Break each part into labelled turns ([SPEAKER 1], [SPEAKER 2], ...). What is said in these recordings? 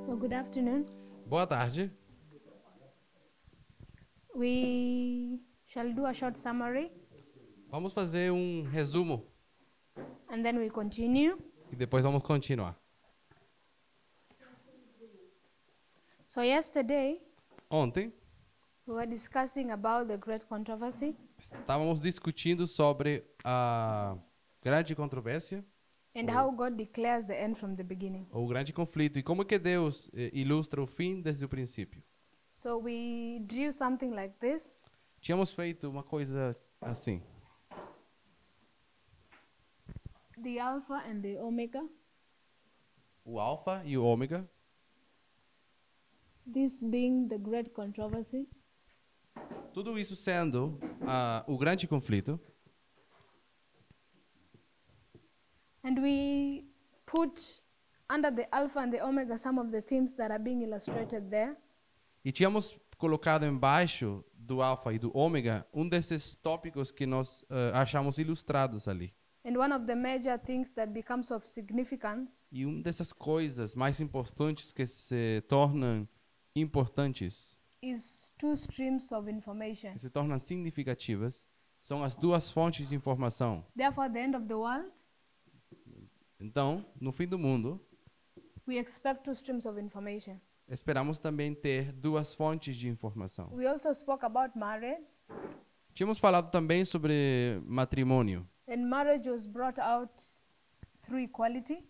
[SPEAKER 1] So good afternoon.
[SPEAKER 2] Boa tarde.
[SPEAKER 1] We shall do a short summary
[SPEAKER 2] Vamos fazer um resumo
[SPEAKER 1] and then we continue.
[SPEAKER 2] e depois vamos continuar.
[SPEAKER 1] So yesterday
[SPEAKER 2] Ontem
[SPEAKER 1] we were discussing about the great controversy
[SPEAKER 2] estávamos discutindo sobre a grande controvérsia
[SPEAKER 1] and how God declares the end from the beginning.
[SPEAKER 2] ou o grande conflito e como que Deus ilustra o fim desde o princípio.
[SPEAKER 1] So we drew something like this.
[SPEAKER 2] Tínhamos feito uma coisa assim.
[SPEAKER 1] The Alpha and the Omega.
[SPEAKER 2] O alfa e o ômega,
[SPEAKER 1] This being the great controversy.
[SPEAKER 2] tudo isso sendo o grande conflito.
[SPEAKER 1] And we put under the Alpha and the Omega some of the themes that are being illustrated there.
[SPEAKER 2] E tínhamos colocado embaixo do alfa e do ômega desses tópicos que nós achamos ilustrados ali.
[SPEAKER 1] And one of the major things that becomes of significance
[SPEAKER 2] E dessas coisas mais importantes que se tornam importantes,
[SPEAKER 1] is two streams of information.
[SPEAKER 2] que se tornam significativas, são as duas fontes de informação.
[SPEAKER 1] Therefore, at the end of the world,
[SPEAKER 2] Então, no fim do mundo,
[SPEAKER 1] we expect two streams of information.
[SPEAKER 2] esperamos também ter duas fontes de informação.
[SPEAKER 1] We also spoke about marriage,
[SPEAKER 2] Tínhamos falado também sobre matrimônio.
[SPEAKER 1] and marriage was brought out through equality.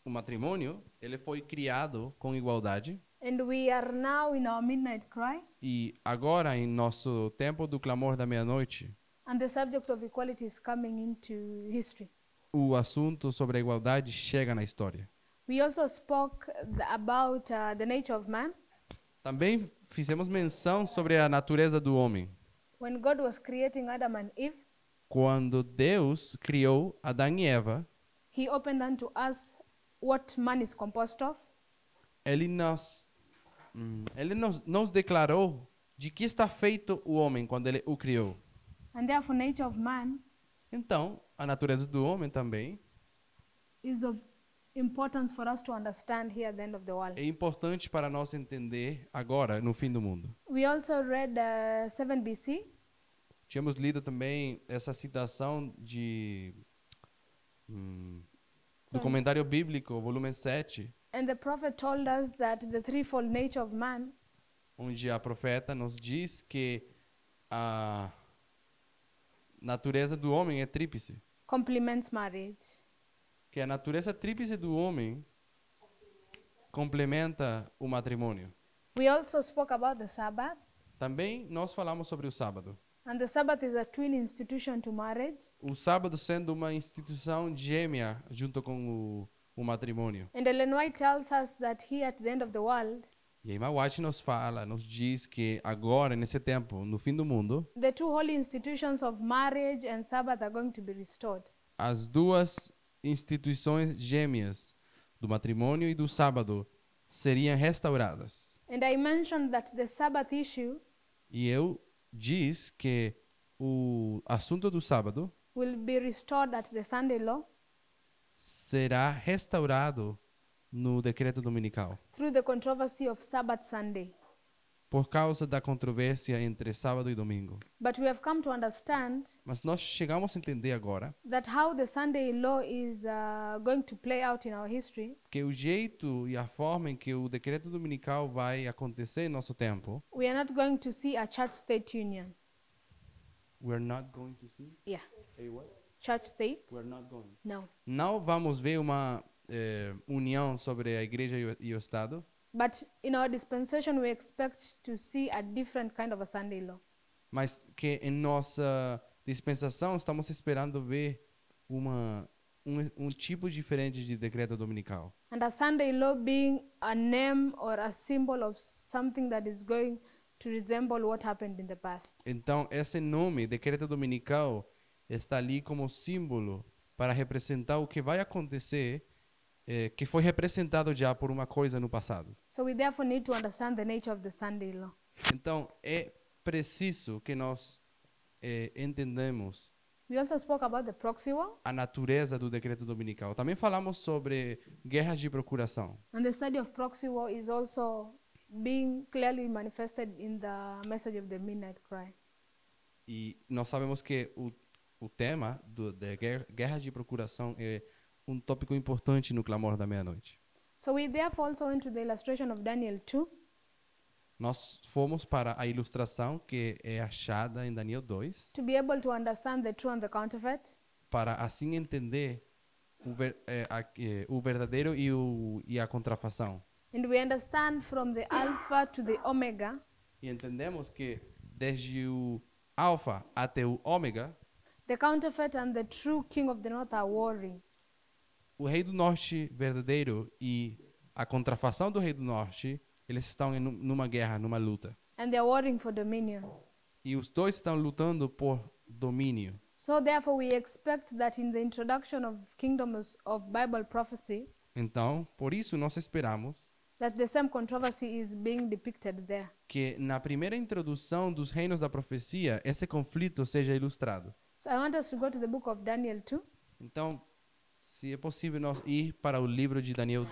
[SPEAKER 2] O matrimônio, ele foi criado com igualdade.
[SPEAKER 1] And we are now in our midnight cry,
[SPEAKER 2] E agora, em nosso tempo do clamor da meia-noite,
[SPEAKER 1] and the subject of equality is coming into history.
[SPEAKER 2] o assunto sobre a igualdade chega na história.
[SPEAKER 1] We also spoke about the nature of man.
[SPEAKER 2] Também fizemos menção sobre a natureza do homem.
[SPEAKER 1] When God was creating Adam and Eve,
[SPEAKER 2] Quando Deus criou Adão e Eva,
[SPEAKER 1] He opened unto us what man is composed of.
[SPEAKER 2] Ele nos declarou de que está feito o homem quando Ele o criou.
[SPEAKER 1] And therefore, nature of man
[SPEAKER 2] Então, a natureza do homem também
[SPEAKER 1] is of importance for us to understand here at the end of the world.
[SPEAKER 2] é importante para nós entender agora, no fim do mundo.
[SPEAKER 1] We also read 7 BC,
[SPEAKER 2] Tínhamos lido também essa citação do
[SPEAKER 1] Sorry.
[SPEAKER 2] comentário bíblico, volume 7,
[SPEAKER 1] and the prophet told us that the threefold nature of man
[SPEAKER 2] onde a profeta nos diz que a natureza do homem é tríplice.
[SPEAKER 1] complements marriage.
[SPEAKER 2] Que a natureza tríplice do homem complementa o matrimônio.
[SPEAKER 1] We also spoke about the Sabbath,
[SPEAKER 2] Também nós falamos sobre o sábado.
[SPEAKER 1] and the Sabbath is a twin institution to marriage.
[SPEAKER 2] O sábado sendo uma instituição gêmea junto com o matrimônio.
[SPEAKER 1] And Ellen White tells us that here at the end of the world,
[SPEAKER 2] E a irmã White nos diz que agora, nesse tempo, no fim do mundo,
[SPEAKER 1] the two holy institutions of marriage and Sabbath are going to be restored.
[SPEAKER 2] as duas instituições gêmeas do matrimônio e do sábado seriam restauradas.
[SPEAKER 1] And I mentioned that the Sabbath issue
[SPEAKER 2] E eu diz que o assunto do sábado
[SPEAKER 1] will be restored at the Sunday law
[SPEAKER 2] será restaurado no decreto dominical,
[SPEAKER 1] through the controversy of Sabbath Sunday.
[SPEAKER 2] por causa da controvérsia entre sábado e domingo.
[SPEAKER 1] But we have come to understand
[SPEAKER 2] Mas nós chegamos a entender agora
[SPEAKER 1] that how the Sunday law is going to play out in our history,
[SPEAKER 2] que o jeito e a forma em que o decreto dominical vai acontecer em nosso tempo,
[SPEAKER 1] we are not going to see a church-state union.
[SPEAKER 2] we're not going to see
[SPEAKER 1] Yeah,
[SPEAKER 2] a what?
[SPEAKER 1] church-state?
[SPEAKER 2] We're not going.
[SPEAKER 1] No.
[SPEAKER 2] Não vamos ver uma união sobre a igreja e o Estado,
[SPEAKER 1] But in our dispensation, we expect to see a different kind of a Sunday law.
[SPEAKER 2] mas que em nossa dispensação estamos esperando ver um tipo diferente de decreto dominical.
[SPEAKER 1] And a Sunday law being a name or a symbol of something that is going to resemble what happened in the past.
[SPEAKER 2] Então, esse nome, decreto dominical, está ali como símbolo para representar o que vai acontecer, que foi representado já por uma coisa no passado.
[SPEAKER 1] So we therefore need to understand the nature of the Sunday law.
[SPEAKER 2] Então, é preciso que nós entendamos
[SPEAKER 1] We also spoke about the proxy war,
[SPEAKER 2] a natureza do decreto dominical. Também falamos sobre guerras de procuração.
[SPEAKER 1] and the study of proxy war is also being clearly manifested in the message of the midnight cry.
[SPEAKER 2] E nós sabemos que o tema da guerra de procuração é um tópico importante no clamor da meia-noite.
[SPEAKER 1] So we therefore also went to the illustration of Daniel 2,
[SPEAKER 2] Nós fomos para a ilustração que é achada em Daniel 2,
[SPEAKER 1] to be able to understand the true and the counterfeit,
[SPEAKER 2] para assim entender o verdadeiro e a contrafação.
[SPEAKER 1] and we understand from the Alpha to the Omega
[SPEAKER 2] E entendemos que desde o alfa até o ômega,
[SPEAKER 1] the counterfeit and the true king of the north are warring.
[SPEAKER 2] o rei do norte verdadeiro e a contrafação do rei do norte, eles estão numa guerra, numa luta.
[SPEAKER 1] And they are warring for dominion.
[SPEAKER 2] E os dois estão lutando por domínio.
[SPEAKER 1] So therefore we expect that in the introduction of kingdoms of Bible prophecy,
[SPEAKER 2] Então, por isso nós esperamos
[SPEAKER 1] that the same controversy is being depicted there.
[SPEAKER 2] que na primeira introdução dos reinos da profecia, esse conflito seja ilustrado.
[SPEAKER 1] So I want us to go to the book of Daniel 2
[SPEAKER 2] Então, se é possível nós ir para o livro de Daniel,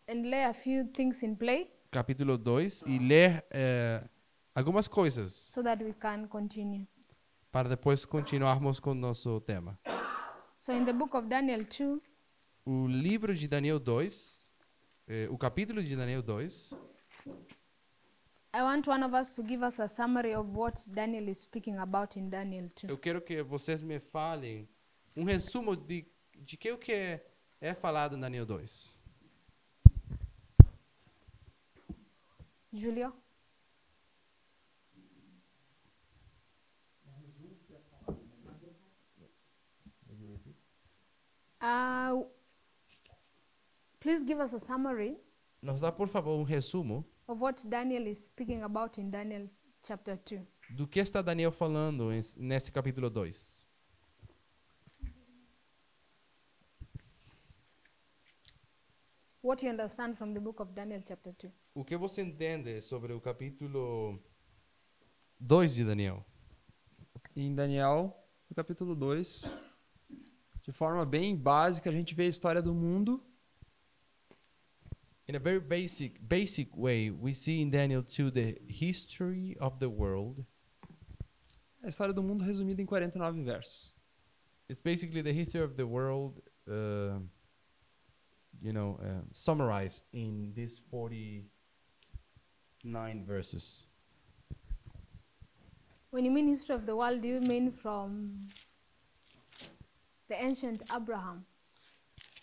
[SPEAKER 1] and lay a few things in play
[SPEAKER 2] capítulo 2, e ler algumas coisas,
[SPEAKER 1] so that we can continue.
[SPEAKER 2] para depois continuarmos com o nosso tema.
[SPEAKER 1] So in the book of Daniel 2,
[SPEAKER 2] O livro de Daniel 2, o capítulo de Daniel 2,
[SPEAKER 1] I want one of us to give us a summary of what Daniel is speaking about in Daniel 2.
[SPEAKER 2] eu quero que vocês me falem um resumo de que o que é falado em Daniel 2.
[SPEAKER 1] Julio? Please give us a summary
[SPEAKER 2] Nos dá, por favor, um resumo
[SPEAKER 1] of what Daniel is speaking about in Daniel chapter 2.
[SPEAKER 2] do que está Daniel falando nesse capítulo 2.
[SPEAKER 1] What you understand from the book of Daniel chapter 2.
[SPEAKER 2] O que você entende sobre o capítulo 2 de Daniel?
[SPEAKER 3] Em Daniel, no capítulo 2, de forma bem básica, a gente vê a história do mundo.
[SPEAKER 2] In a very basic way, we see in Daniel 2 the history of the world.
[SPEAKER 3] A história do mundo resumida em 49 versos.
[SPEAKER 2] It's basically the history of the world, summarized in these 49 verses.
[SPEAKER 1] When you mean history of the world, do you mean from the ancient Abraham,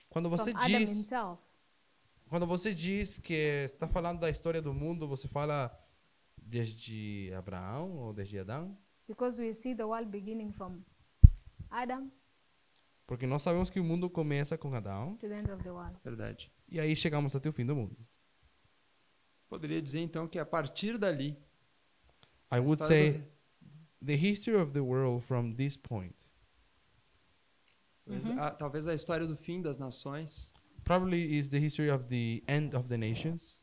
[SPEAKER 2] Quando você
[SPEAKER 1] from Adam
[SPEAKER 2] diz,
[SPEAKER 1] himself?
[SPEAKER 2] quando você diz que está falando da história do mundo, você fala desde Abraão ou desde Adão?
[SPEAKER 1] Because we see the world beginning from Adam
[SPEAKER 2] Porque nós sabemos que o mundo começa com Adão
[SPEAKER 1] to the end of the world.
[SPEAKER 3] Verdade.
[SPEAKER 2] e aí chegamos até o fim do mundo.
[SPEAKER 3] Poderia dizer então que a partir dali,
[SPEAKER 2] I
[SPEAKER 3] a
[SPEAKER 2] would
[SPEAKER 3] história
[SPEAKER 2] say the history of the world from this point.
[SPEAKER 3] talvez a história do fim das nações,
[SPEAKER 2] Probably is the history of the end of the nations.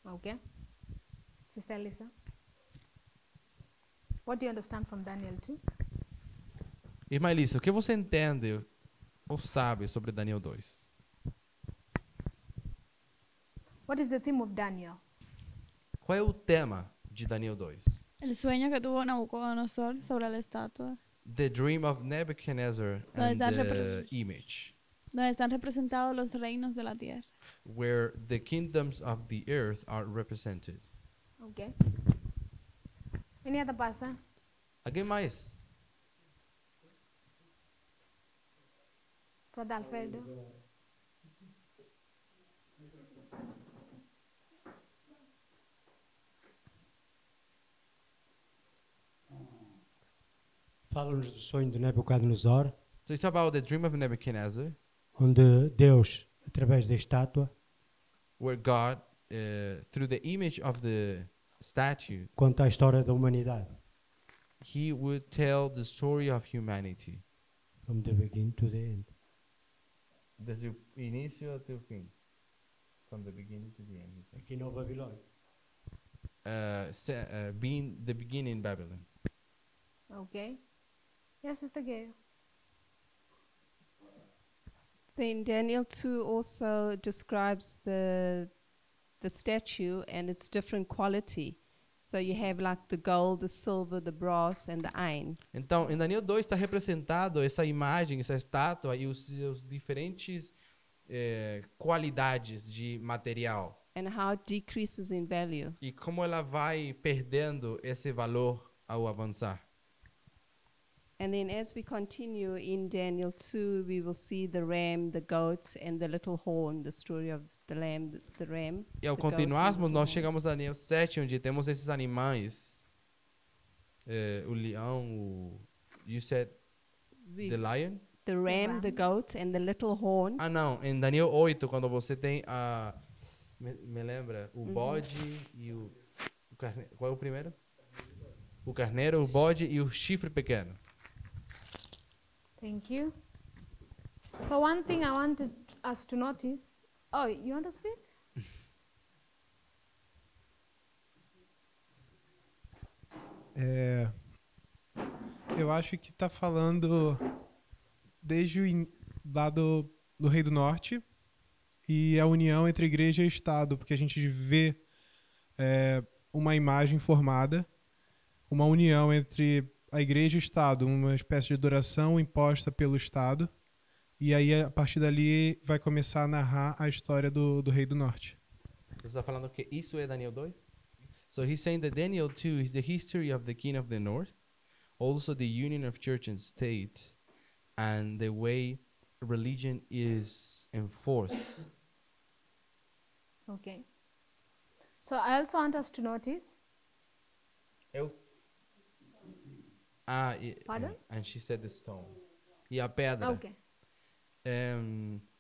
[SPEAKER 1] Okay. Sister Lisa? What do you understand from Daniel 2?
[SPEAKER 2] Irmã Elissa, o que você entende ou sabe sobre Daniel 2?
[SPEAKER 1] What is the theme of Daniel?
[SPEAKER 2] Qual é o tema de Daniel 2?
[SPEAKER 4] El sueño que tuvo Nabucodonosor sobre la estatua,
[SPEAKER 2] The dream of Nebuchadnezzar
[SPEAKER 4] No,
[SPEAKER 2] and
[SPEAKER 4] is that
[SPEAKER 2] the image,
[SPEAKER 4] donde están representados los reinos de la tierra.
[SPEAKER 2] where the kingdoms of the earth are represented.
[SPEAKER 1] Okay. Any other person?
[SPEAKER 2] Alguém mais?
[SPEAKER 1] Brother Alfredo?
[SPEAKER 5] Fala-nos do sonho de Nabucodonosor,
[SPEAKER 2] So it's about the dream of Nebuchadnezzar,
[SPEAKER 5] onde Deus, através da estátua,
[SPEAKER 2] where God, through the image of the statue,
[SPEAKER 5] conta a história da humanidade,
[SPEAKER 2] he would tell the story of humanity.
[SPEAKER 5] from the beginning to the end.
[SPEAKER 2] Desde o início até o fim. From the beginning to the end, he said.
[SPEAKER 5] Aqui na Babilônia.
[SPEAKER 2] Being the beginning in Babylon.
[SPEAKER 1] Okay. Yes, Sister Gail.
[SPEAKER 6] Then Daniel 2 also describes the statue and its different quality. So you have like the gold, the silver, the brass, and the iron.
[SPEAKER 2] Então, em Daniel 2 está representado essa imagem, essa estátua e os seus diferentes qualidades de material.
[SPEAKER 6] And how it decreases in value.
[SPEAKER 2] E como ela vai perdendo esse valor ao avançar.
[SPEAKER 6] And then as we continue in Daniel 2, we will see the ram, the goat, and the little horn, the story of the lamb, the ram.
[SPEAKER 2] E ao
[SPEAKER 6] the goat, and
[SPEAKER 2] continuarmos,
[SPEAKER 6] the
[SPEAKER 2] nós
[SPEAKER 6] horn.
[SPEAKER 2] chegamos a Daniel 7, onde temos esses animais. O leão, you said the lion?
[SPEAKER 6] The ram,
[SPEAKER 1] ram.
[SPEAKER 6] the goat, and the little horn.
[SPEAKER 2] Ah, não. Em Daniel 8, quando você tem a... Me lembra? O bode e o carneiro. Qual é o primeiro? O carneiro, o bode e o chifre pequeno.
[SPEAKER 1] Thank you. So one thing I wanted us to notice. Oh, you want to speak?
[SPEAKER 7] Eu acho que está falando desde o lado do Rei do Norte e a união entre igreja e Estado, porque a gente vê uma imagem formada, uma união entre a igreja e o Estado, uma espécie de adoração imposta pelo Estado, e aí a partir dali vai começar a narrar a história do Rei do Norte.
[SPEAKER 2] Você está falando que isso é Daniel 2? So he's saying that Daniel 2 is the history of the king of the north, also the union of church and state, and the way religion is enforced.
[SPEAKER 1] Okay. So I also want us to notice. Pardon?
[SPEAKER 2] And she said the stone. E a pedra.
[SPEAKER 1] Okay.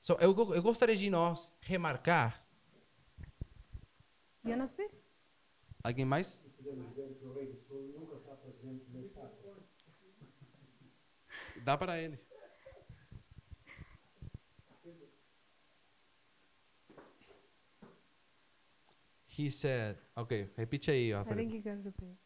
[SPEAKER 2] So eu gostaria de nós remarcar.
[SPEAKER 1] You want to speak?
[SPEAKER 2] Alguém mais? Dá para ele. He said, ok, repite aí. Ó,
[SPEAKER 1] I think you can repeat.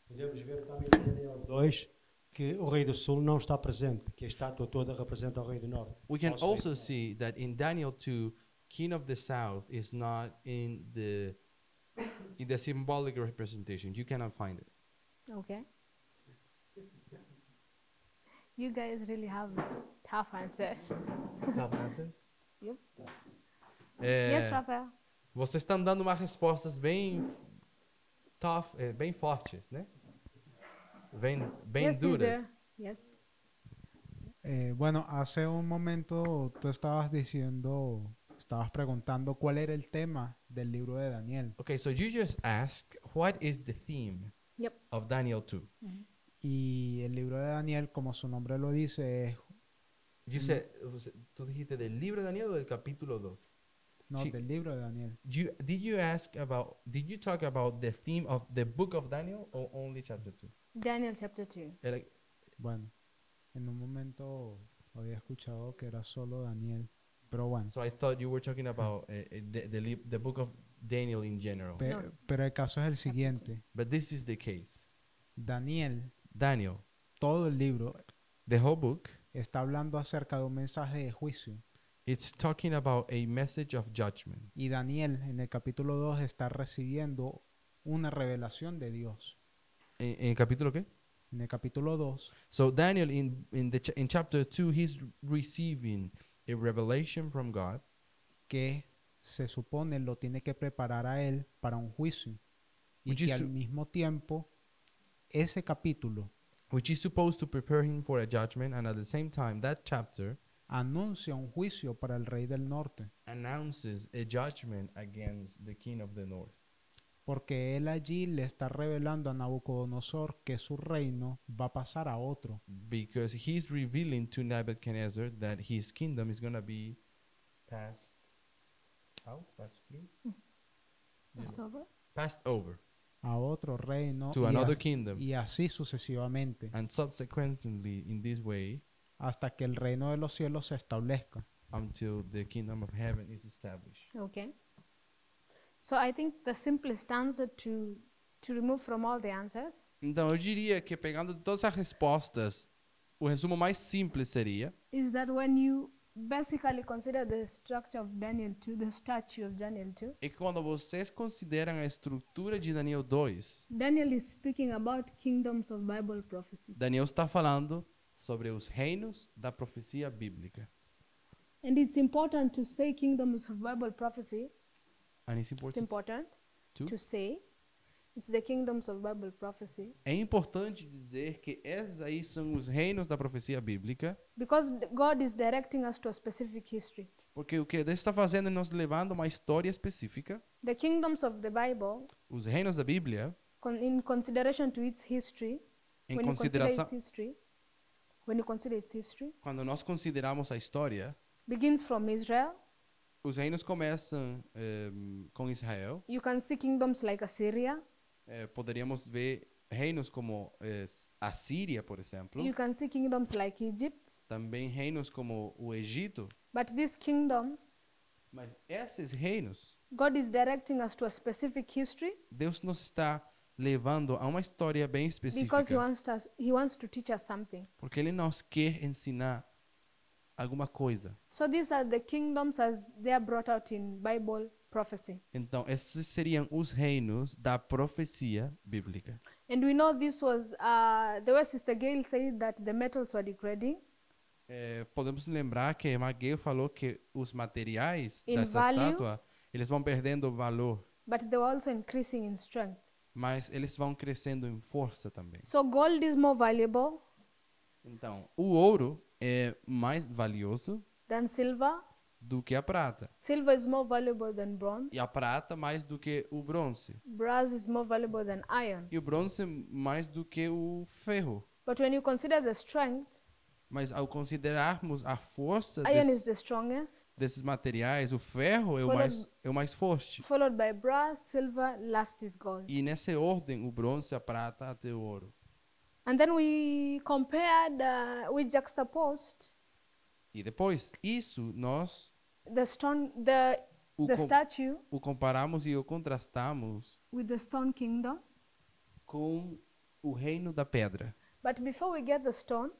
[SPEAKER 5] Podemos ver também em Daniel 2 que o Rei do Sul não está presente, que a estátua toda representa o Rei do Norte.
[SPEAKER 2] We can
[SPEAKER 5] Nosso
[SPEAKER 2] also
[SPEAKER 5] Rei.
[SPEAKER 2] see that in Daniel 2, King of the South is not in the symbolic representation. You cannot find it.
[SPEAKER 1] Okay. You guys really have tough answers. Yep. Yes, Rafael.
[SPEAKER 2] Vocês estão dando umas respostas bem tough, bem fortes, né? Bem
[SPEAKER 1] Yes,
[SPEAKER 2] duras.
[SPEAKER 1] Caesar. Yes.
[SPEAKER 7] Bueno, hace un momento tú estabas preguntando cuál era el tema del libro de Daniel.
[SPEAKER 2] Okay, so you just asked, what is the theme
[SPEAKER 1] Yep.
[SPEAKER 2] of Daniel 2?
[SPEAKER 7] Y el libro de Daniel, como su nombre lo dice, es
[SPEAKER 2] You said, tú dijiste del libro de Daniel o del capítulo 2?
[SPEAKER 7] no,
[SPEAKER 2] Sí.
[SPEAKER 7] del libro de Daniel.
[SPEAKER 2] Did you talk about the theme of the book of Daniel or only chapter 2?
[SPEAKER 1] Daniel chapter 2.
[SPEAKER 7] Bueno, en un momento había escuchado que era solo Daniel, pero bueno.
[SPEAKER 2] So I thought you were talking about the book of Daniel in general.
[SPEAKER 1] No.
[SPEAKER 7] Pero el caso es el siguiente.
[SPEAKER 2] But this is the case.
[SPEAKER 7] Daniel,
[SPEAKER 2] Daniel,
[SPEAKER 7] todo el libro
[SPEAKER 2] the whole book,
[SPEAKER 7] está hablando acerca de un mensaje de juicio.
[SPEAKER 2] it's talking about a message of judgment.
[SPEAKER 7] Y Daniel en el capítulo 2 está recibiendo una revelación de Dios.
[SPEAKER 2] ¿En el capítulo qué?
[SPEAKER 7] En el capítulo 2
[SPEAKER 2] So Daniel in chapter 2, he's receiving a revelation from God
[SPEAKER 7] que se supone lo tiene que preparar a él para un juicio. Y
[SPEAKER 2] Which
[SPEAKER 7] que
[SPEAKER 2] is
[SPEAKER 7] al
[SPEAKER 2] su-
[SPEAKER 7] mismo tiempo ese capítulo
[SPEAKER 2] which is supposed to prepare him for a judgment, and at the same time that chapter
[SPEAKER 7] anuncia un juicio para el rey del norte.
[SPEAKER 2] announces a judgment against the king of the north.
[SPEAKER 7] Porque él allí le está revelando a Nabucodonosor que su reino va a pasar a otro.
[SPEAKER 2] Because he's revealing to Nebuchadnezzar that his kingdom is going to be passed out, passed through,
[SPEAKER 1] First over.
[SPEAKER 2] passed over
[SPEAKER 7] A otro reino
[SPEAKER 2] to
[SPEAKER 7] y,
[SPEAKER 2] another
[SPEAKER 7] as-
[SPEAKER 2] kingdom.
[SPEAKER 7] y así sucesivamente
[SPEAKER 2] And subsequently, in this way,
[SPEAKER 7] hasta que el reino de los cielos se establezca.
[SPEAKER 2] until the kingdom of heaven is established.
[SPEAKER 1] Okay. So I think the simplest answer to remove from all the answers
[SPEAKER 2] Então, eu diria que pegando todas as respostas, o resumo mais simples seria
[SPEAKER 1] is that when you basically consider the structure of Daniel 2, the statue of Daniel 2,
[SPEAKER 2] é que quando vocês consideram a estrutura de Daniel 2,
[SPEAKER 1] Daniel is speaking about kingdoms of Bible prophecy.
[SPEAKER 2] Daniel está falando sobre os reinos da profecia bíblica.
[SPEAKER 1] And it's important to say kingdoms of Bible prophecy.
[SPEAKER 2] And it's
[SPEAKER 1] It's
[SPEAKER 2] important.
[SPEAKER 1] important
[SPEAKER 2] To?
[SPEAKER 1] to say it's the kingdoms of Bible prophecy
[SPEAKER 2] É importante dizer que esses aí são os reinos da profecia bíblica,
[SPEAKER 1] because God is directing us to a specific history.
[SPEAKER 2] porque o que Deus está fazendo é nos levando a uma história específica.
[SPEAKER 1] The kingdoms of the Bible,
[SPEAKER 2] Os reinos da Bíblia,
[SPEAKER 1] in consideration to its history,
[SPEAKER 2] em
[SPEAKER 1] when you consider
[SPEAKER 2] consideração,
[SPEAKER 1] its history, when you consider its history,
[SPEAKER 2] quando nós consideramos a história,
[SPEAKER 1] begins from Israel.
[SPEAKER 2] os reinos começam com Israel.
[SPEAKER 1] You can see kingdoms like Assyria.
[SPEAKER 2] Poderíamos ver reinos como a Síria, por exemplo.
[SPEAKER 1] You can see kingdoms like Egypt.
[SPEAKER 2] Também reinos como o Egito.
[SPEAKER 1] But these kingdoms,
[SPEAKER 2] Mas esses reinos,
[SPEAKER 1] God is directing us to a specific history
[SPEAKER 2] Deus nos está levando a uma história bem específica.
[SPEAKER 1] because He wants to teach us something.
[SPEAKER 2] Porque Ele nos quer ensinar alguma coisa.
[SPEAKER 1] So these are the kingdoms as they are brought out in Bible prophecy.
[SPEAKER 2] Então, esses seriam os reinos da profecia bíblica.
[SPEAKER 1] And we know this was the way Sister Gail said that the metals were degrading.
[SPEAKER 2] Podemos lembrar que Magueu falou que os materiais
[SPEAKER 1] In
[SPEAKER 2] dessa
[SPEAKER 1] value.
[SPEAKER 2] estátua, eles vão perdendo valor,
[SPEAKER 1] But they were also increasing in strength.
[SPEAKER 2] mas eles vão crescendo em força também.
[SPEAKER 1] So gold is more valuable
[SPEAKER 2] Então, o ouro é mais valioso
[SPEAKER 1] than silver.
[SPEAKER 2] do que a prata.
[SPEAKER 1] Silver is more valuable than bronze.
[SPEAKER 2] E a prata mais do que o bronze.
[SPEAKER 1] Brass is more valuable than iron.
[SPEAKER 2] E o bronze mais do que o ferro.
[SPEAKER 1] But when you consider the strength,
[SPEAKER 2] Mas ao considerarmos a força
[SPEAKER 1] iron is the strongest,
[SPEAKER 2] desses materiais, o ferro é o mais forte.
[SPEAKER 1] followed by brass, silver, last is gold.
[SPEAKER 2] E nessa ordem, o bronze, a prata até o ouro.
[SPEAKER 1] And then we compared, we juxtaposed
[SPEAKER 2] E depois, isso nós
[SPEAKER 1] the stone, the
[SPEAKER 2] o,
[SPEAKER 1] the
[SPEAKER 2] com-
[SPEAKER 1] statue
[SPEAKER 2] o comparamos e o contrastamos
[SPEAKER 1] with the stone kingdom.
[SPEAKER 2] com o reino da pedra.
[SPEAKER 1] But before we get the stone,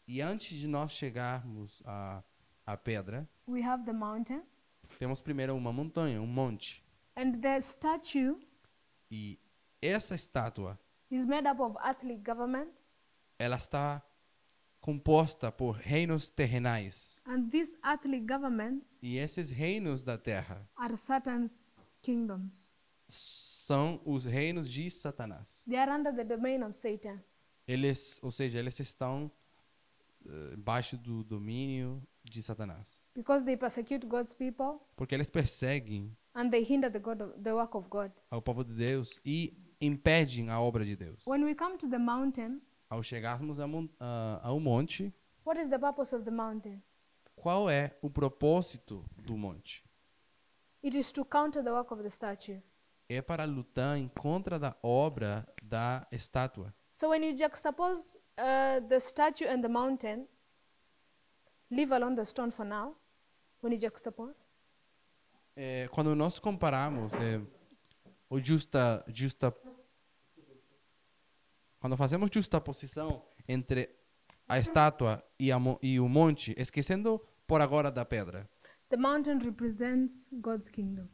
[SPEAKER 2] E antes de nós chegarmos à pedra,
[SPEAKER 1] we have the mountain.
[SPEAKER 2] temos primeiro uma montanha, um monte.
[SPEAKER 1] And the statue
[SPEAKER 2] E essa estátua,
[SPEAKER 1] is made up of earthly governments.
[SPEAKER 2] ela está composta por reinos terrenais.
[SPEAKER 1] And these earthly governments
[SPEAKER 2] E esses reinos da terra
[SPEAKER 1] are Satan's kingdoms.
[SPEAKER 2] são os reinos de Satanás.
[SPEAKER 1] They are under the domain of Satan.
[SPEAKER 2] Eles, ou seja, eles estão embaixo do domínio de Satanás.
[SPEAKER 1] Because they persecute God's people
[SPEAKER 2] Porque eles perseguem
[SPEAKER 1] and they hinder the work of God.
[SPEAKER 2] ao povo de Deus e impedem a obra de Deus.
[SPEAKER 1] When we come to the mountain,
[SPEAKER 2] Ao chegarmos ao monte,
[SPEAKER 1] what is the purpose of the mountain?
[SPEAKER 2] qual é o propósito do monte?
[SPEAKER 1] It is to counter the work of the statue.
[SPEAKER 2] É para lutar em contra da obra da estátua.
[SPEAKER 1] So when you juxtapose the statue and the mountain, leave alone the stone for now. When you juxtapose,
[SPEAKER 2] Quando nós comparamos quando fazemos justaposição entre a estátua e o monte, esquecendo por agora da pedra,
[SPEAKER 1] the mountain represents God's kingdom.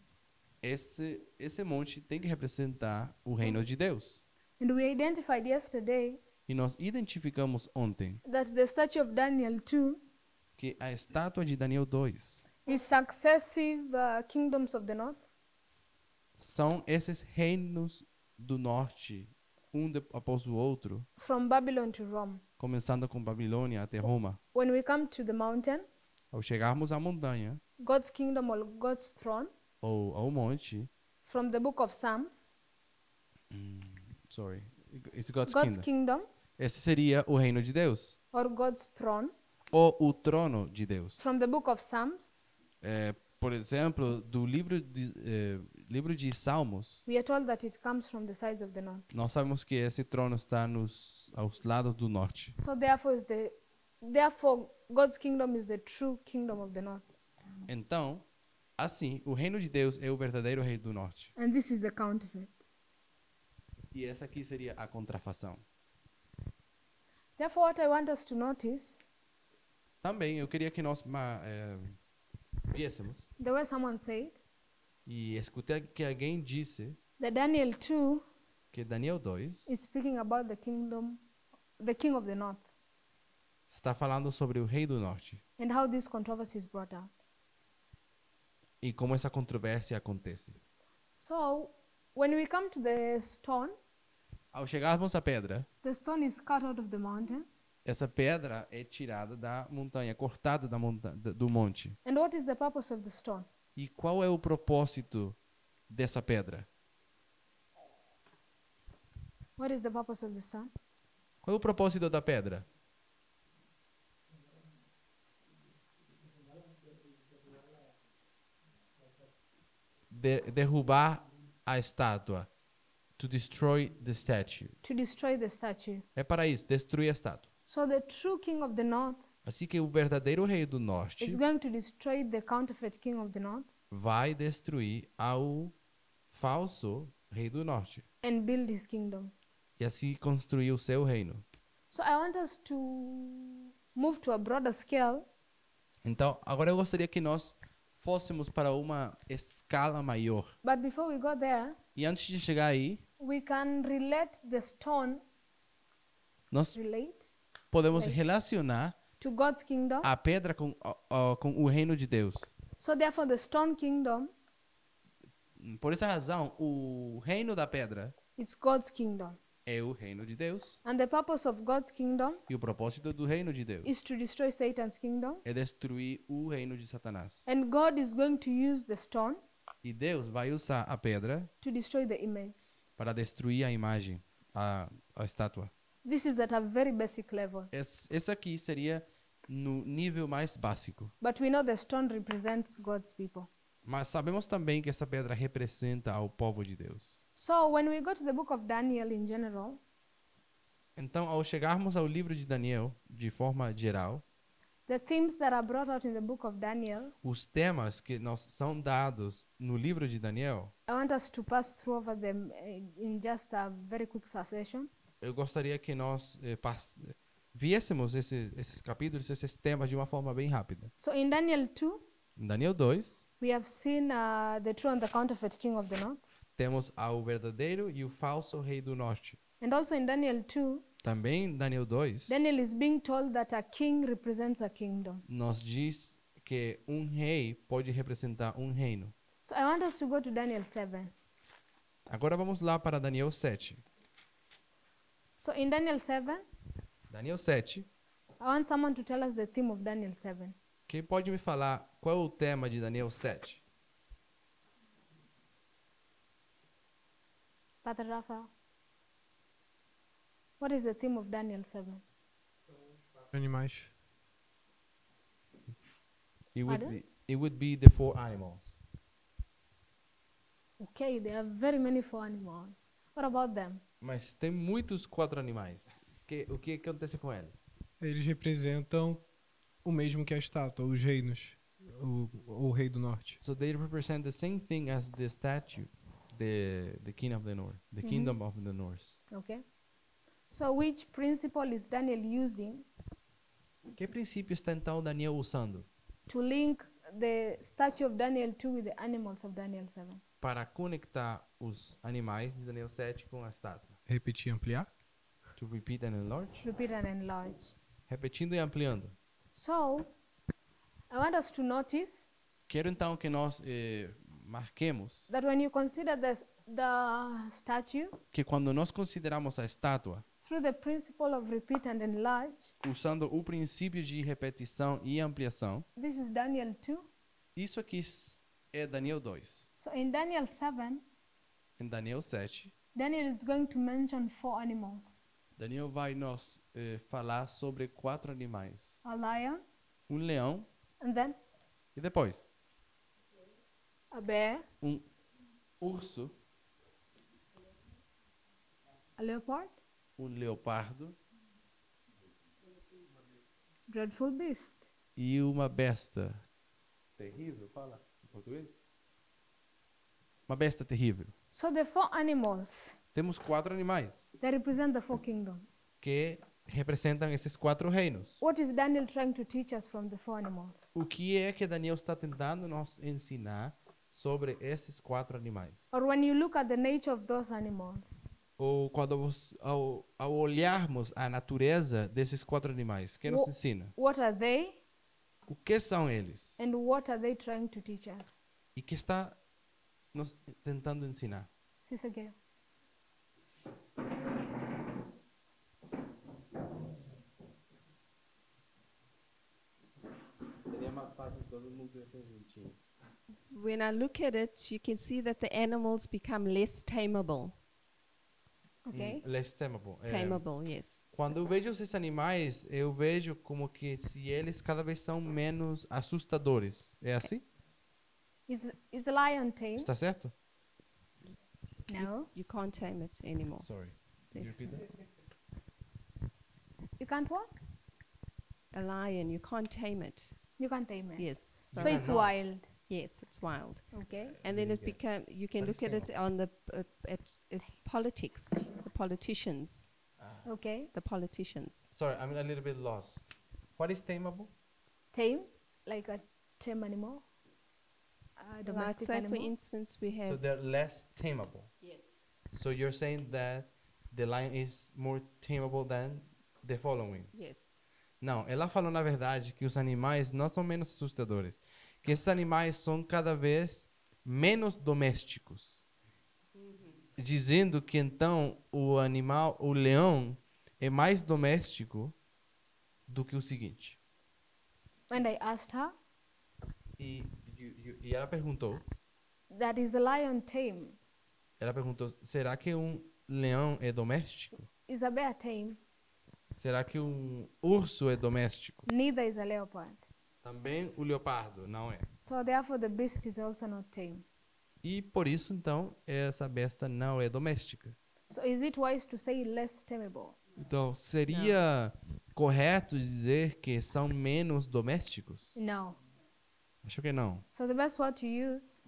[SPEAKER 2] esse monte tem que representar o reino de Deus.
[SPEAKER 1] And we identified yesterday
[SPEAKER 2] E nós identificamos ontem
[SPEAKER 1] that the statue of Daniel 2
[SPEAKER 2] que a estátua de Daniel 2
[SPEAKER 1] is successive kingdoms of the north.
[SPEAKER 2] são esses reinos do norte, após o outro,
[SPEAKER 1] From Babylon to Rome.
[SPEAKER 2] começando com Babilônia até Roma.
[SPEAKER 1] When we come to the mountain,
[SPEAKER 2] Ao chegarmos à montanha,
[SPEAKER 1] God's kingdom or God's throne,
[SPEAKER 2] ou ao monte,
[SPEAKER 1] from the book of Psalms,
[SPEAKER 2] it's God's
[SPEAKER 1] God's
[SPEAKER 2] kingdom.
[SPEAKER 1] kingdom
[SPEAKER 2] Esse seria o reino de Deus,
[SPEAKER 1] or God's throne,
[SPEAKER 2] ou o trono de Deus.
[SPEAKER 1] from the book of Psalms,
[SPEAKER 2] Por exemplo, do livro de Salmos,
[SPEAKER 1] we are told that it comes from the sides of the north.
[SPEAKER 2] nós sabemos que esse trono está aos lados do norte.
[SPEAKER 1] So therefore God's kingdom is the true kingdom of the north.
[SPEAKER 2] Então, assim, o reino de Deus é o verdadeiro rei do norte.
[SPEAKER 1] And this is the counterfeit.
[SPEAKER 2] E essa aqui seria a contrafação.
[SPEAKER 1] Therefore, what I want us to notice,
[SPEAKER 2] Também eu queria que nós viéssemos
[SPEAKER 1] the way someone said,
[SPEAKER 2] e escutei que alguém disse
[SPEAKER 1] that Daniel 2
[SPEAKER 2] que Daniel 2
[SPEAKER 1] is speaking about the king of the north,
[SPEAKER 2] está falando sobre o rei do norte
[SPEAKER 1] and how this controversy is brought out.
[SPEAKER 2] e como essa controvérsia acontece.
[SPEAKER 1] So, when we come to the stone,
[SPEAKER 2] Ao chegarmos à pedra,
[SPEAKER 1] the stone is cut out of the mountain.
[SPEAKER 2] essa pedra é tirada da montanha, cortada do monte.
[SPEAKER 1] And what is the purpose of the stone?
[SPEAKER 2] E qual é o propósito dessa pedra?
[SPEAKER 1] What is the purpose of the stone?
[SPEAKER 2] Qual é o propósito da pedra? Derrubar a estátua. To destroy the statue.
[SPEAKER 1] To destroy the statue.
[SPEAKER 2] É para isso, destruir a estátua.
[SPEAKER 1] So the true king of the north
[SPEAKER 2] Assim que o verdadeiro rei do norte
[SPEAKER 1] is going to destroy the counterfeit king of the north
[SPEAKER 2] vai destruir ao falso rei do norte.
[SPEAKER 1] and build his kingdom.
[SPEAKER 2] E assim construir o seu reino.
[SPEAKER 1] So I want us to move to a broader scale
[SPEAKER 2] Então, agora eu gostaria que nós fôssemos para uma escala maior.
[SPEAKER 1] But before we go there,
[SPEAKER 2] E antes de chegar aí,
[SPEAKER 1] we can relate the stone,
[SPEAKER 2] nós
[SPEAKER 1] relate
[SPEAKER 2] podemos
[SPEAKER 1] Right.
[SPEAKER 2] relacionar
[SPEAKER 1] to God's kingdom.
[SPEAKER 2] a pedra com o reino de Deus.
[SPEAKER 1] So therefore, the stone kingdom,
[SPEAKER 2] Por essa razão, o reino da pedra
[SPEAKER 1] it's God's kingdom.
[SPEAKER 2] é o reino de Deus.
[SPEAKER 1] And the purpose of God's kingdom
[SPEAKER 2] E o propósito do reino de Deus
[SPEAKER 1] is to destroy Satan's kingdom.
[SPEAKER 2] é destruir o reino de Satanás.
[SPEAKER 1] And God is going to use the stone
[SPEAKER 2] E Deus vai usar a pedra
[SPEAKER 1] to destroy the image.
[SPEAKER 2] para destruir a imagem, a estátua.
[SPEAKER 1] This is at a very basic level.
[SPEAKER 2] Esse aqui seria no nível mais básico.
[SPEAKER 1] But we know the stone represents God's people.
[SPEAKER 2] Mas sabemos também que essa pedra representa ao povo de Deus.
[SPEAKER 1] So when we go to the book of Daniel in general,
[SPEAKER 2] Então, ao chegarmos ao livro de Daniel, de forma geral,
[SPEAKER 1] the themes that are brought out in the book of Daniel,
[SPEAKER 2] os temas que nos são dados no livro de Daniel,
[SPEAKER 1] I want us to pass through over them in just a very quick succession.
[SPEAKER 2] eu gostaria que nós viéssemos esses capítulos, esses temas de uma forma bem rápida.
[SPEAKER 1] So in Daniel 2,
[SPEAKER 2] Em Daniel 2,
[SPEAKER 1] we have seen the true and the counterfeit king of the north.
[SPEAKER 2] temos ao verdadeiro e o falso rei do norte.
[SPEAKER 1] And also in Daniel 2,
[SPEAKER 2] Também em Daniel 2,
[SPEAKER 1] Daniel is being told that a king represents a kingdom.
[SPEAKER 2] nos diz que um rei pode representar um reino.
[SPEAKER 1] So I want us to go to Daniel 7.
[SPEAKER 2] Agora vamos lá para Daniel 7.
[SPEAKER 1] So in Daniel 7,
[SPEAKER 2] Daniel 7,
[SPEAKER 1] I want someone to tell us the theme of Daniel 7.
[SPEAKER 2] quem pode me falar qual é o tema de Daniel 7?
[SPEAKER 1] Father Raphael. What is the theme of Daniel 7?
[SPEAKER 7] Animais.
[SPEAKER 1] Pardon?
[SPEAKER 2] It would be the 4 animals.
[SPEAKER 1] Okay, there are very many four animals. What about them?
[SPEAKER 2] Mas tem muitos 4 animais. O que acontece com eles?
[SPEAKER 7] Eles representam o mesmo que a estátua, os reinos, o rei do norte.
[SPEAKER 2] So they represent the same thing as the statue, the king of the north, the kingdom of the north.
[SPEAKER 1] Okay. So which principle is Daniel using
[SPEAKER 2] Que princípio está então Daniel usando
[SPEAKER 1] to link the statue of Daniel 2 with the animals of Daniel 7?
[SPEAKER 2] para conectar os animais de Daniel 7 com a estátua?
[SPEAKER 7] Repetir, ampliar.
[SPEAKER 2] To repeat and enlarge?
[SPEAKER 1] Repeat and enlarge.
[SPEAKER 2] Repetindo e ampliando.
[SPEAKER 1] So I want us to notice
[SPEAKER 2] Quero então que nós marquemos
[SPEAKER 1] that when you consider the statue
[SPEAKER 2] que quando nós consideramos a estátua,
[SPEAKER 1] through the principle of repeat and enlarge,
[SPEAKER 2] usando o princípio de repetição e ampliação,
[SPEAKER 1] this is Daniel 2.
[SPEAKER 2] isso aqui é Daniel 2.
[SPEAKER 1] So in Daniel 7,
[SPEAKER 2] Em Daniel 7,
[SPEAKER 1] Daniel is going to mention 4 animals:
[SPEAKER 2] Daniel vai nos falar sobre 4 animais.
[SPEAKER 1] a lion,
[SPEAKER 2] Um leão
[SPEAKER 1] and then
[SPEAKER 2] e depois
[SPEAKER 1] a bear,
[SPEAKER 2] um urso,
[SPEAKER 1] a leopard,
[SPEAKER 2] um leopardo
[SPEAKER 1] dreadful beast.
[SPEAKER 2] e uma besta terrível, fala em português? Uma besta terrível.
[SPEAKER 1] So the 4 animals
[SPEAKER 2] temos 4 animais
[SPEAKER 1] that represent the 4 kingdoms.
[SPEAKER 2] que representam esses 4 reinos.
[SPEAKER 1] What is Daniel trying to teach us from the 4 animals?
[SPEAKER 2] O que é que Daniel está tentando nos ensinar sobre esses 4 animais?
[SPEAKER 1] Or when you look at the nature of those animals,
[SPEAKER 2] Ou quando ao olharmos a natureza desses 4 animais, que nos
[SPEAKER 1] Wo-
[SPEAKER 2] ensina?
[SPEAKER 1] what are they
[SPEAKER 2] O que são eles?
[SPEAKER 1] and what are they trying to teach us?
[SPEAKER 2] E que está nos tentando ensinar?
[SPEAKER 1] Sister Gail.
[SPEAKER 2] Seria mais fácil todo mundo juntinho.
[SPEAKER 6] When I look at it, you can see that the animals become less tameable.
[SPEAKER 1] Okay.
[SPEAKER 2] Less tameable.
[SPEAKER 6] Tameable, yes.
[SPEAKER 2] Quando eu vejo esses animais, eu vejo como que se eles cada vez são menos assustadores. É assim?
[SPEAKER 1] Is a lion tame?
[SPEAKER 2] Está certo?
[SPEAKER 1] No.
[SPEAKER 6] You can't tame it anymore.
[SPEAKER 2] Sorry. Can you
[SPEAKER 6] Less
[SPEAKER 2] repeat that?
[SPEAKER 6] tameable.
[SPEAKER 1] You can't what?
[SPEAKER 6] A lion, you can't tame it.
[SPEAKER 1] You can't tame it.
[SPEAKER 6] Yes.
[SPEAKER 1] So it's wild.
[SPEAKER 6] Yes, it's wild.
[SPEAKER 1] Okay.
[SPEAKER 6] And then it
[SPEAKER 2] Okay.
[SPEAKER 6] become. You can
[SPEAKER 2] But it's
[SPEAKER 6] look at it on the it's politics, the politicians,
[SPEAKER 1] Okay.
[SPEAKER 6] the politicians.
[SPEAKER 2] Sorry, I'm a little bit lost. What is tameable?
[SPEAKER 1] Tame, like a tame animal. A
[SPEAKER 6] Like
[SPEAKER 1] domestic
[SPEAKER 6] say, for
[SPEAKER 1] animal.
[SPEAKER 6] instance, we
[SPEAKER 2] So
[SPEAKER 6] have
[SPEAKER 2] they're less tameable.
[SPEAKER 6] yes,
[SPEAKER 2] So you're saying that the lion is more tameable than the following.
[SPEAKER 6] yes.
[SPEAKER 2] Não, ela falou na verdade que os animais não são menos assustadores, que esses animais são cada vez menos domésticos. Dizendo que então o animal, o leão, é mais doméstico do que o seguinte.
[SPEAKER 1] And I asked her,
[SPEAKER 2] E ela perguntou,
[SPEAKER 1] that is a lion tame?
[SPEAKER 2] será que um leão é doméstico?
[SPEAKER 1] Is a bear tame?
[SPEAKER 2] Será que um urso é doméstico?
[SPEAKER 1] Neither is a leopard.
[SPEAKER 2] Também o leopardo não é.
[SPEAKER 1] So therefore the beast is also not tame.
[SPEAKER 2] E por isso, então, essa besta não é doméstica.
[SPEAKER 1] So is it wise to say less tameable?
[SPEAKER 2] Então, seria correto dizer que são menos domésticos?
[SPEAKER 1] No.
[SPEAKER 2] Acho que não.
[SPEAKER 1] So the best word to use,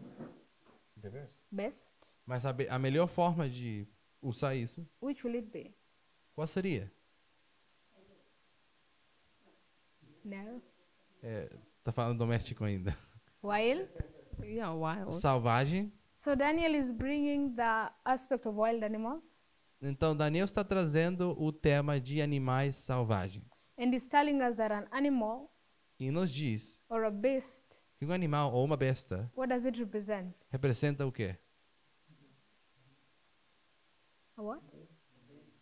[SPEAKER 1] best,
[SPEAKER 2] Mas a melhor forma de usar isso,
[SPEAKER 1] which will it be?
[SPEAKER 2] qual seria?
[SPEAKER 1] No.
[SPEAKER 2] Tá falando doméstico ainda.
[SPEAKER 1] Wild?
[SPEAKER 6] Yeah, wild.
[SPEAKER 2] Salvagem.
[SPEAKER 1] So Daniel is bringing the aspect of wild animals
[SPEAKER 2] Então, Daniel está trazendo o tema de animais selvagens.
[SPEAKER 1] and is telling us that an animal
[SPEAKER 2] E nos diz
[SPEAKER 1] or a beast,
[SPEAKER 2] que um animal ou uma besta
[SPEAKER 1] what does it represent?
[SPEAKER 2] representa o quê?
[SPEAKER 1] A what?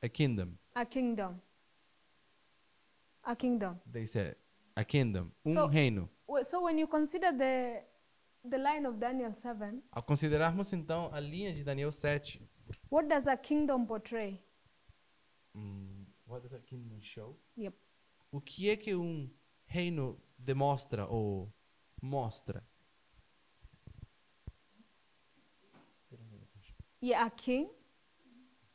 [SPEAKER 2] A kingdom.
[SPEAKER 1] A kingdom. A kingdom.
[SPEAKER 2] They said. A kingdom.
[SPEAKER 1] So-
[SPEAKER 2] Reino.
[SPEAKER 1] So when you consider the line of Daniel 7,
[SPEAKER 2] Ao considerarmos, então, a linha de Daniel 7,
[SPEAKER 1] what does a kingdom portray?
[SPEAKER 2] what does a kingdom show?
[SPEAKER 1] Yep.
[SPEAKER 2] O que é que um reino demonstra ou mostra?
[SPEAKER 1] Yeah, a king,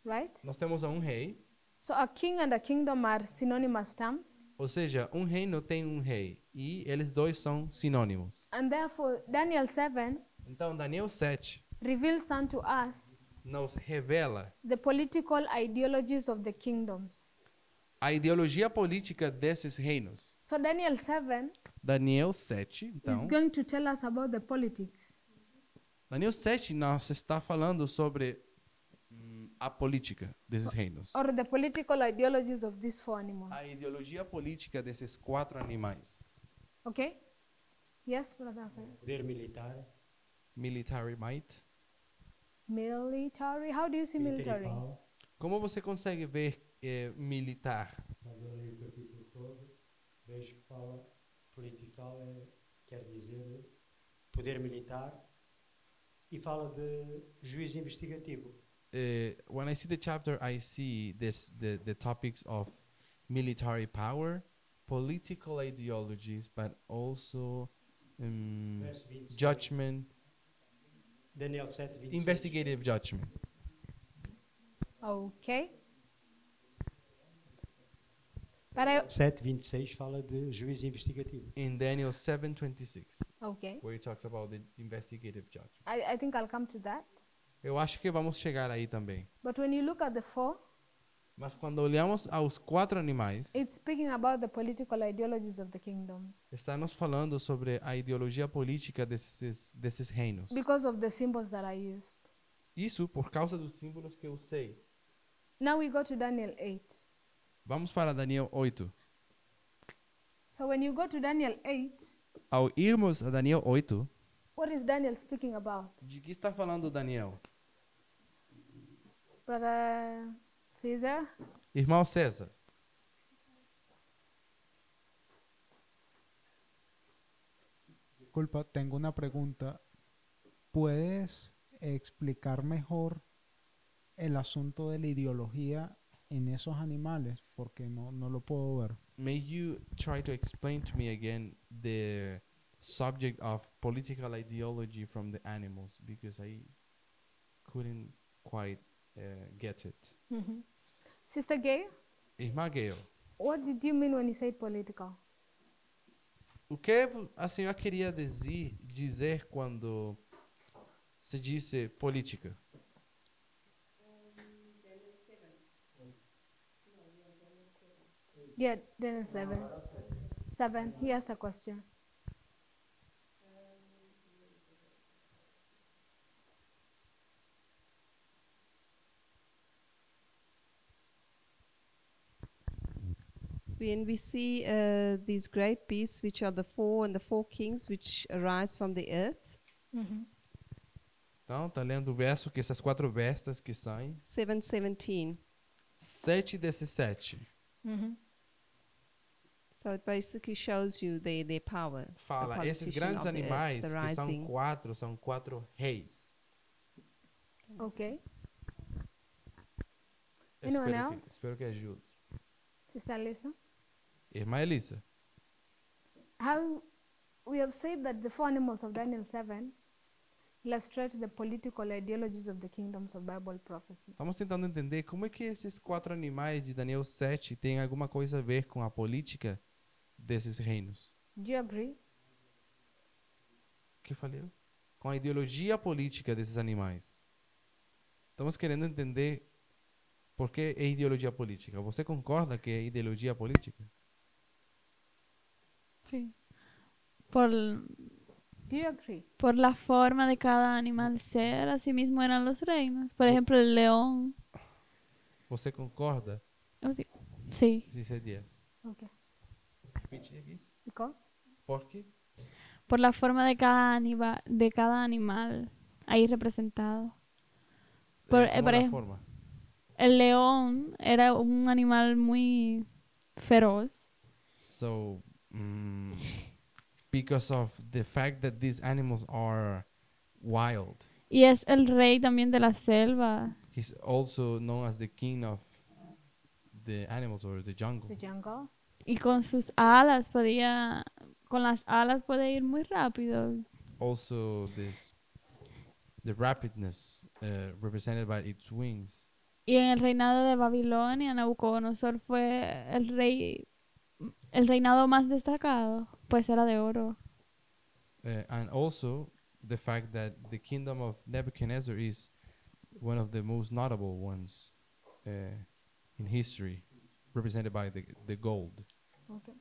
[SPEAKER 1] right?
[SPEAKER 2] Nós temos um rei,
[SPEAKER 1] So a king and a kingdom are synonymous terms.
[SPEAKER 2] ou seja, um reino tem um rei e eles dois são sinônimos.
[SPEAKER 1] And therefore, Daniel 7
[SPEAKER 2] Então, Daniel 7
[SPEAKER 1] reveals unto us
[SPEAKER 2] nos revela
[SPEAKER 1] the political ideologies of the kingdoms.
[SPEAKER 2] a ideologia política desses reinos.
[SPEAKER 1] So Daniel 7
[SPEAKER 2] Daniel 7,
[SPEAKER 1] is
[SPEAKER 2] então,
[SPEAKER 1] going to tell us about the politics.
[SPEAKER 2] Daniel 7 nós está falando sobre a política desses reinos.
[SPEAKER 1] Or the political ideologies of these 4 animals.
[SPEAKER 2] A ideologia política desses 4 animais.
[SPEAKER 1] Okay? Yes, brother. Raphael?
[SPEAKER 5] Poder militar,
[SPEAKER 2] Military might.
[SPEAKER 1] Military. How do you see military?
[SPEAKER 5] military.
[SPEAKER 2] Como você consegue ver militar?
[SPEAKER 5] Quando eu leio o capítulo todo, vejo que fala political, quer dizer poder militar, e fala de juiz investigativo.
[SPEAKER 2] When I see the chapter, I see the topics of military power, political ideologies, but also
[SPEAKER 5] Verso 26,
[SPEAKER 2] judgment,
[SPEAKER 5] Daniel 7, 26.
[SPEAKER 2] investigative judgment.
[SPEAKER 1] Okay. But I
[SPEAKER 5] 7, 26 fala de juiz investigativo.
[SPEAKER 2] In Daniel 7:26,
[SPEAKER 1] okay.
[SPEAKER 2] where he talks about the investigative judgment.
[SPEAKER 1] I think I'll come to that.
[SPEAKER 2] Eu acho que vamos chegar aí também.
[SPEAKER 1] But when you look at the 4,
[SPEAKER 2] Mas quando olhamos aos 4 animais,
[SPEAKER 1] it's speaking about the political ideologies of the kingdoms
[SPEAKER 2] está nos falando sobre a ideologia política desses reinos.
[SPEAKER 1] because of the symbols that are used.
[SPEAKER 2] Isso por causa dos símbolos que eu usei.
[SPEAKER 1] Now we go to Daniel 8.
[SPEAKER 2] Vamos para Daniel 8.
[SPEAKER 1] So when you go to Daniel 8,
[SPEAKER 2] Ao irmos a Daniel 8,
[SPEAKER 1] what is Daniel speaking about?
[SPEAKER 2] de que está falando Daniel?
[SPEAKER 1] Brother Caesar?
[SPEAKER 2] Irmão César,
[SPEAKER 8] Disculpa, tengo una pregunta. ¿Puedes explicar mejor el asunto de la ideología en esos animales? Porque no lo puedo ver.
[SPEAKER 2] may you try to explain to me again the subject of political ideology from the animals, because I couldn't quite get it.
[SPEAKER 1] Sister Gay,
[SPEAKER 2] Irmã Gail,
[SPEAKER 1] what did you mean when you said political?
[SPEAKER 2] o que a senhora queria dizer quando se disse política?
[SPEAKER 1] Yeah, Daniel 7. 7. He asked a question.
[SPEAKER 6] When we see these great beasts, which are the 4 and the 4 kings, which arise from the earth,
[SPEAKER 2] Então, tá lendo o verso que essas 4 bestas que saem.
[SPEAKER 6] 7:17.
[SPEAKER 2] 7:17.
[SPEAKER 6] So it basically shows you their power. the
[SPEAKER 2] Fala, esses
[SPEAKER 6] politician
[SPEAKER 2] grandes
[SPEAKER 6] of the earth,
[SPEAKER 2] animais,
[SPEAKER 6] the
[SPEAKER 2] que
[SPEAKER 6] rising.
[SPEAKER 2] são 4 reis.
[SPEAKER 1] Okay.
[SPEAKER 2] Eu
[SPEAKER 1] Anyone
[SPEAKER 2] espero
[SPEAKER 1] else?
[SPEAKER 2] espero que ajude.
[SPEAKER 1] Sister Lisa?
[SPEAKER 2] Irmã Elisa,
[SPEAKER 1] How we have said that the 4 animals of Daniel 7 illustrate the political ideologies of the kingdoms of Bible prophecy.
[SPEAKER 2] estamos tentando entender como é que esses 4 animais de Daniel 7 têm alguma coisa a ver com a política desses reinos.
[SPEAKER 1] Do you agree?
[SPEAKER 2] O que eu falei? Com a ideologia política desses animais. Estamos querendo entender por que é ideologia política. Você concorda que é ideologia política?
[SPEAKER 4] Sí. Por,
[SPEAKER 1] Do you agree?
[SPEAKER 4] por la forma de cada animal ser, así mismo eran los reinos. Por ejemplo, el león.
[SPEAKER 2] Você concorda?
[SPEAKER 4] Oh, sí. Sí.
[SPEAKER 2] Dice 10.
[SPEAKER 1] Okay.
[SPEAKER 2] Repite isso.
[SPEAKER 1] Because?
[SPEAKER 2] Por quê?
[SPEAKER 4] Por la forma de cada animal ahí representado. Por
[SPEAKER 2] Como la
[SPEAKER 4] ejemplo,
[SPEAKER 2] forma.
[SPEAKER 4] el león era un animal muy feroz.
[SPEAKER 2] So, because of the fact that these animals are wild,
[SPEAKER 4] Y es el rey también de la selva.
[SPEAKER 2] he's also known as the king of the animals or the jungle.
[SPEAKER 1] The jungle?
[SPEAKER 4] Y con las alas puede ir muy rápido.
[SPEAKER 2] Also, the rapidness represented by its wings.
[SPEAKER 4] Y en el reinado de Babilonia, Nabucodonosor fue el reinado más destacado, pues era de oro.
[SPEAKER 2] And also, the fact that the kingdom of Nebuchadnezzar is one of the most notable ones in history, represented by the gold.
[SPEAKER 1] Okay.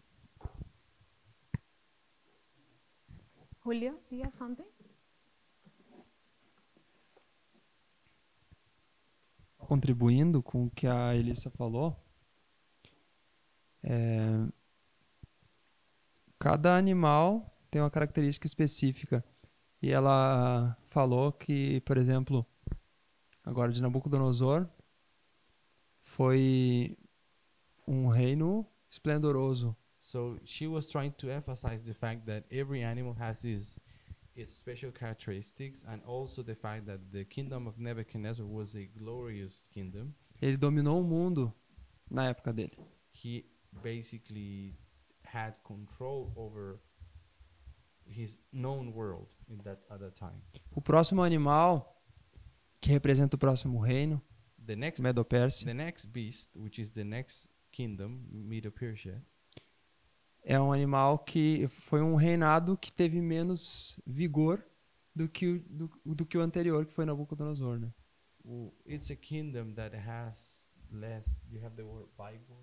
[SPEAKER 1] Julio, do you have something?
[SPEAKER 3] Contribuindo com o que a Elissa falou, cada animal tem uma característica específica. E ela falou que, por exemplo, agora de Nabucodonosor, foi um reino esplendoroso.
[SPEAKER 2] So she was trying to emphasize the fact that every animal has its special characteristics, and also the fact that the kingdom of Nebuchadnezzar was a glorious kingdom.
[SPEAKER 3] Ele dominou o mundo na época dele.
[SPEAKER 2] He basically had control over his known world at that time.
[SPEAKER 3] O próximo animal, que representa o próximo reino,
[SPEAKER 2] The next
[SPEAKER 3] Medo-Pérsia,
[SPEAKER 2] beast, which is the next kingdom, Medo-Persia,
[SPEAKER 3] é um animal que foi um reinado que teve menos vigor do que o anterior, que foi Nabucodonosor, né?
[SPEAKER 2] It's a kingdom that has less. You have the word vigor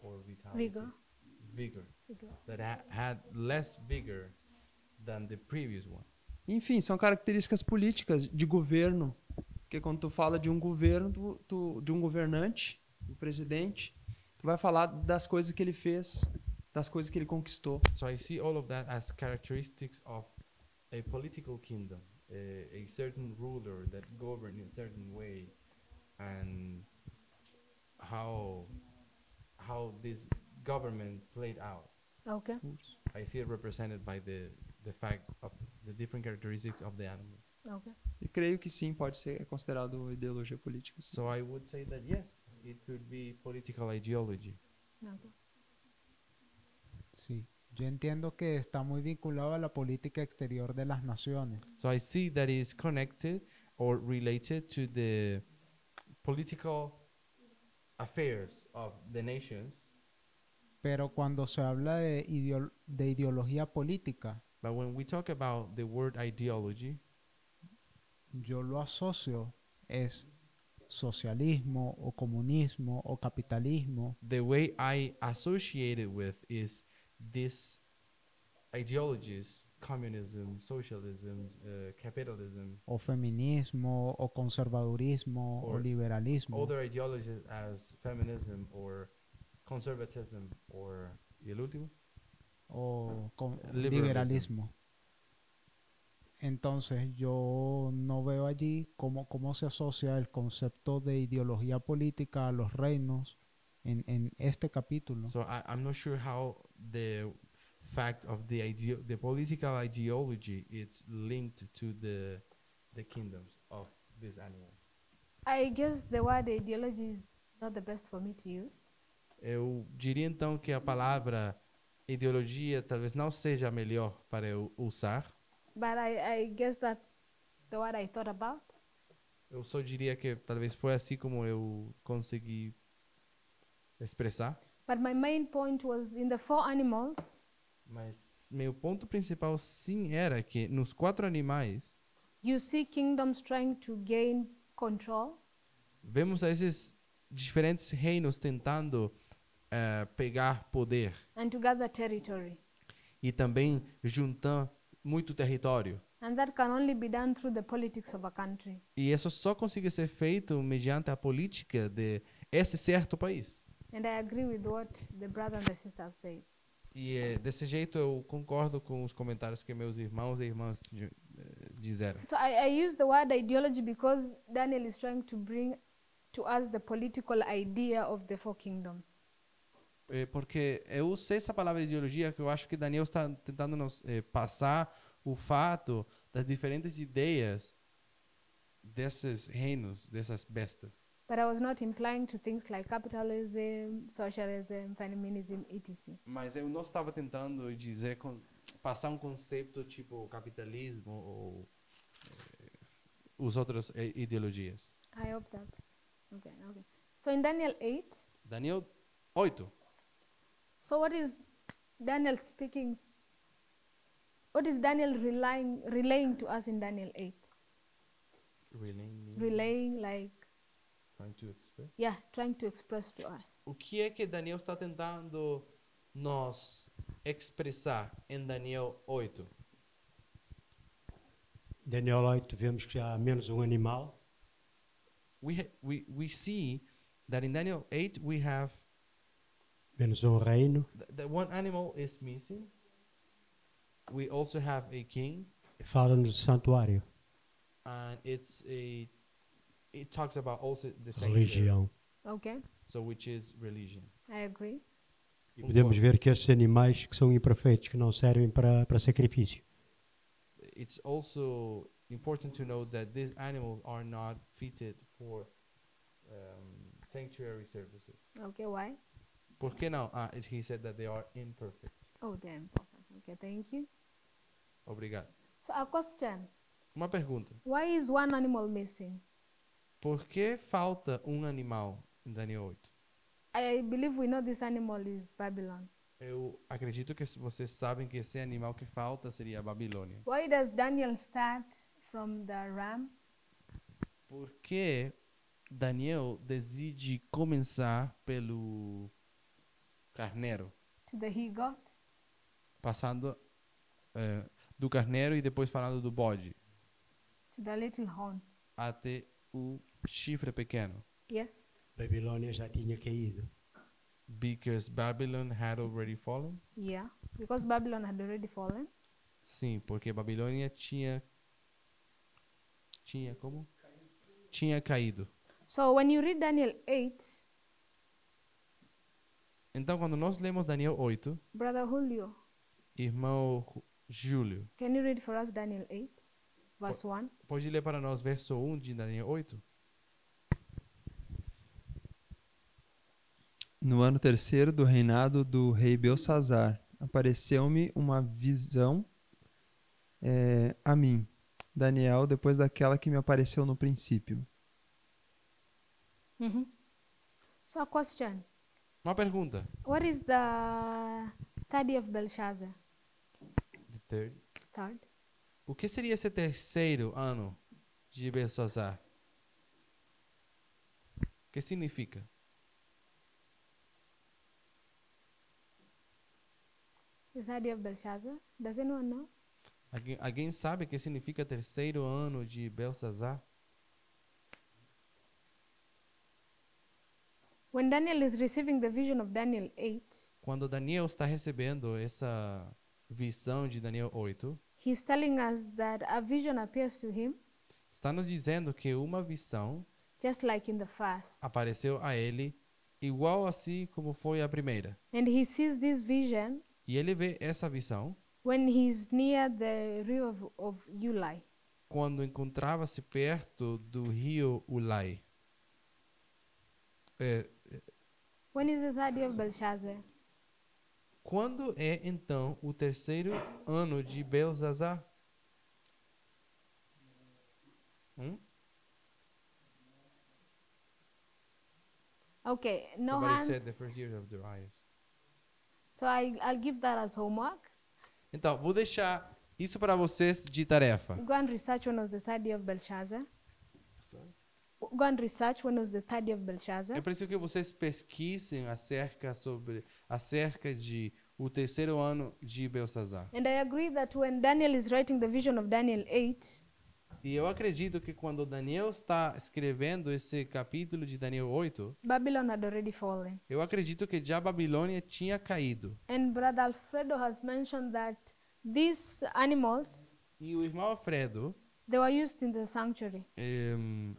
[SPEAKER 2] or vitality.
[SPEAKER 1] Vigor.
[SPEAKER 2] Vigor.
[SPEAKER 1] Vigor.
[SPEAKER 2] That had less vigor than the previous one.
[SPEAKER 3] Enfim, são características políticas de governo. Porque quando tu fala de um governo, de um governante, do presidente, tu vai falar das coisas que ele fez, das coisas que ele conquistou.
[SPEAKER 2] So I see all of that as characteristics of a political kingdom, a certain ruler that governed in a certain way, and how this government played out.
[SPEAKER 1] Okay.
[SPEAKER 2] I see it represented by the fact of the different characteristics of the animal.
[SPEAKER 1] Okay.
[SPEAKER 3] E creio que sim, pode ser considerado ideologia política. Sim.
[SPEAKER 2] So I would say that yes, it could be political ideology.
[SPEAKER 1] Okay.
[SPEAKER 8] Sí. Yo entiendo que está muy vinculado a la política exterior de las naciones.
[SPEAKER 2] So I see that is connected or related to the political affairs of the nations.
[SPEAKER 8] Pero cuando se habla de ideología política,
[SPEAKER 2] But when we talk about the word ideology,
[SPEAKER 8] yo lo asocio es socialismo o comunismo o capitalismo
[SPEAKER 2] the way I associate it with is this ideologies, communism, socialism, capitalism,
[SPEAKER 8] o feminismo o conservadurismo o
[SPEAKER 2] Or
[SPEAKER 8] liberalismo
[SPEAKER 2] other ideologies as feminism or conservatism or y el último,
[SPEAKER 8] o
[SPEAKER 2] Liberalism.
[SPEAKER 8] liberalismo. Entonces yo no veo allí cómo se asocia el concepto de ideología política a los reinos en este capítulo.
[SPEAKER 2] So I'm not sure how the fact of the political ideology is linked to the kingdoms of this animal.
[SPEAKER 1] I guess the word ideology is not the best for me to use.
[SPEAKER 2] Eu diria então que a palavra ideologia talvez não seja a melhor para eu usar.
[SPEAKER 1] But I guess that's the word I thought about.
[SPEAKER 2] Eu só diria que talvez foi assim como eu consegui expressar.
[SPEAKER 1] But my main point was in the 4 animals,
[SPEAKER 2] Mas meu ponto principal sim era que nos 4 animais
[SPEAKER 1] you see kingdoms trying to gain control
[SPEAKER 2] vemos esses diferentes reinos tentando pegar poder
[SPEAKER 1] and to gather territory.
[SPEAKER 2] e também juntar muito território.
[SPEAKER 1] And that can only be done through the politics of a country.
[SPEAKER 2] E isso só consegue ser feito mediante a política de esse certo país.
[SPEAKER 1] And I agree with what the brother and the sister have said.
[SPEAKER 2] E desse jeito eu concordo com os comentários que meus irmãos e irmãs disseram.
[SPEAKER 1] So I use the word ideology because Daniel is trying to bring to us the political idea of the 4 kingdoms.
[SPEAKER 2] Porque eu usei essa palavra ideologia que eu acho que Daniel está tentando nos passar o fato das diferentes ideias desses reinos, dessas bestas.
[SPEAKER 1] But I was not implying to things like capitalism, socialism, feminism, etc.
[SPEAKER 2] Mas eu não estava tentando dizer passar um conceito tipo capitalismo ou os outros ideologias.
[SPEAKER 1] I hope that's okay. Okay. So in Daniel 8,
[SPEAKER 2] Daniel 8.
[SPEAKER 1] so what is Daniel speaking? What is Daniel relaying to us in Daniel 8? Relaying, like,
[SPEAKER 2] Trying to express.
[SPEAKER 1] yeah, trying to express to us.
[SPEAKER 2] O que é que Daniel está tentando nos expressar em Daniel 8?
[SPEAKER 5] Daniel 8 vemos que já há menos um animal.
[SPEAKER 2] We see that in Daniel 8 we have
[SPEAKER 5] Menos um reino.
[SPEAKER 2] the one animal is missing. We also have a king,
[SPEAKER 5] Fala-nos do santuário,
[SPEAKER 2] and it talks about also the sanctuary,
[SPEAKER 5] religião.
[SPEAKER 1] Okay,
[SPEAKER 2] so which is religion.
[SPEAKER 1] I agree.
[SPEAKER 5] E podemos ver que estes animais que são imperfeitos, que não servem para sacrifício.
[SPEAKER 2] It's also important to note that these animals are not fitted for sanctuary services.
[SPEAKER 1] Okay, why?
[SPEAKER 2] ¿Por qué no? He said that they are imperfect.
[SPEAKER 1] Oh, they're important. Okay, thank you.
[SPEAKER 2] Obrigado.
[SPEAKER 1] So a question:
[SPEAKER 2] Uma pergunta.
[SPEAKER 1] why is one animal missing?
[SPEAKER 2] Por que falta um animal em Daniel 8?
[SPEAKER 1] I believe we know this animal is Babylon.
[SPEAKER 2] Eu acredito que vocês sabem que esse animal que falta seria a Babilônia.
[SPEAKER 1] Why does Daniel start from the ram?
[SPEAKER 2] Por que Daniel decide começar pelo carneiro,
[SPEAKER 1] To the he goat?
[SPEAKER 2] passando do carneiro e depois falando do bode,
[SPEAKER 1] To the little horn?
[SPEAKER 2] até o chifre pequeno?
[SPEAKER 1] Yes?
[SPEAKER 5] Babilônia já tinha caído.
[SPEAKER 2] Because Babylon had already fallen?
[SPEAKER 1] Yeah. Because Babylon had already fallen.
[SPEAKER 2] Sim, porque Babilônia tinha como? Tinha caído.
[SPEAKER 1] So when you read Daniel 8,
[SPEAKER 2] Então, quando nós lemos Daniel 8,
[SPEAKER 1] Brother Julio,
[SPEAKER 2] irmão Júlio,
[SPEAKER 1] can you read for us Daniel 8, verse 1?
[SPEAKER 2] pode ler para nós verso 1 de Daniel 8?
[SPEAKER 3] No ano terceiro do reinado do rei Belsazar, apareceu-me uma visão a mim, Daniel, depois daquela que me apareceu no princípio.
[SPEAKER 1] Mm-hmm. So a question.
[SPEAKER 2] Uma pergunta.
[SPEAKER 1] What is the third year of Belshazzar?
[SPEAKER 2] The third.
[SPEAKER 1] Third.
[SPEAKER 2] O que seria esse terceiro ano de Belsazar? O que significa?
[SPEAKER 1] The third year of Belshazzar. Does anyone know?
[SPEAKER 2] Alguém sabe o que significa terceiro ano de Belsazar?
[SPEAKER 1] When Daniel is receiving the vision of Daniel 8,
[SPEAKER 2] Quando Daniel está recebendo essa visão de Daniel 8,
[SPEAKER 1] he's telling us that a vision appears to him
[SPEAKER 2] está nos dizendo que uma visão
[SPEAKER 1] just like in the first.
[SPEAKER 2] apareceu a ele igual assim como foi a primeira.
[SPEAKER 1] And he sees this vision
[SPEAKER 2] E ele vê essa visão
[SPEAKER 1] when he's near the river of Ulai.
[SPEAKER 2] quando encontrava-se perto do rio Ulai.
[SPEAKER 1] When is the third year of Belshazzar?
[SPEAKER 2] Quando é então o terceiro ano de Belsazar?
[SPEAKER 1] Okay, no
[SPEAKER 2] Somebody
[SPEAKER 1] hands.
[SPEAKER 2] said the first year of Darius.
[SPEAKER 1] So I'll give that as homework.
[SPEAKER 2] Então, vou deixar isso para vocês de tarefa.
[SPEAKER 1] Go and research when was the third year of Belshazzar. Go and research when was the third year of Belshazzar.
[SPEAKER 2] É preciso que vocês pesquisem acerca de o terceiro ano de Belsazar.
[SPEAKER 1] And I agree that when Daniel is writing the vision of Daniel 8,
[SPEAKER 2] E eu acredito que quando Daniel está escrevendo esse capítulo de Daniel 8,
[SPEAKER 1] Babylon had already fallen.
[SPEAKER 2] eu acredito que já a Babilônia tinha caído.
[SPEAKER 1] And Brother Alfredo has mentioned that these animals,
[SPEAKER 2] E o irmão Alfredo
[SPEAKER 1] they were used in the sanctuary.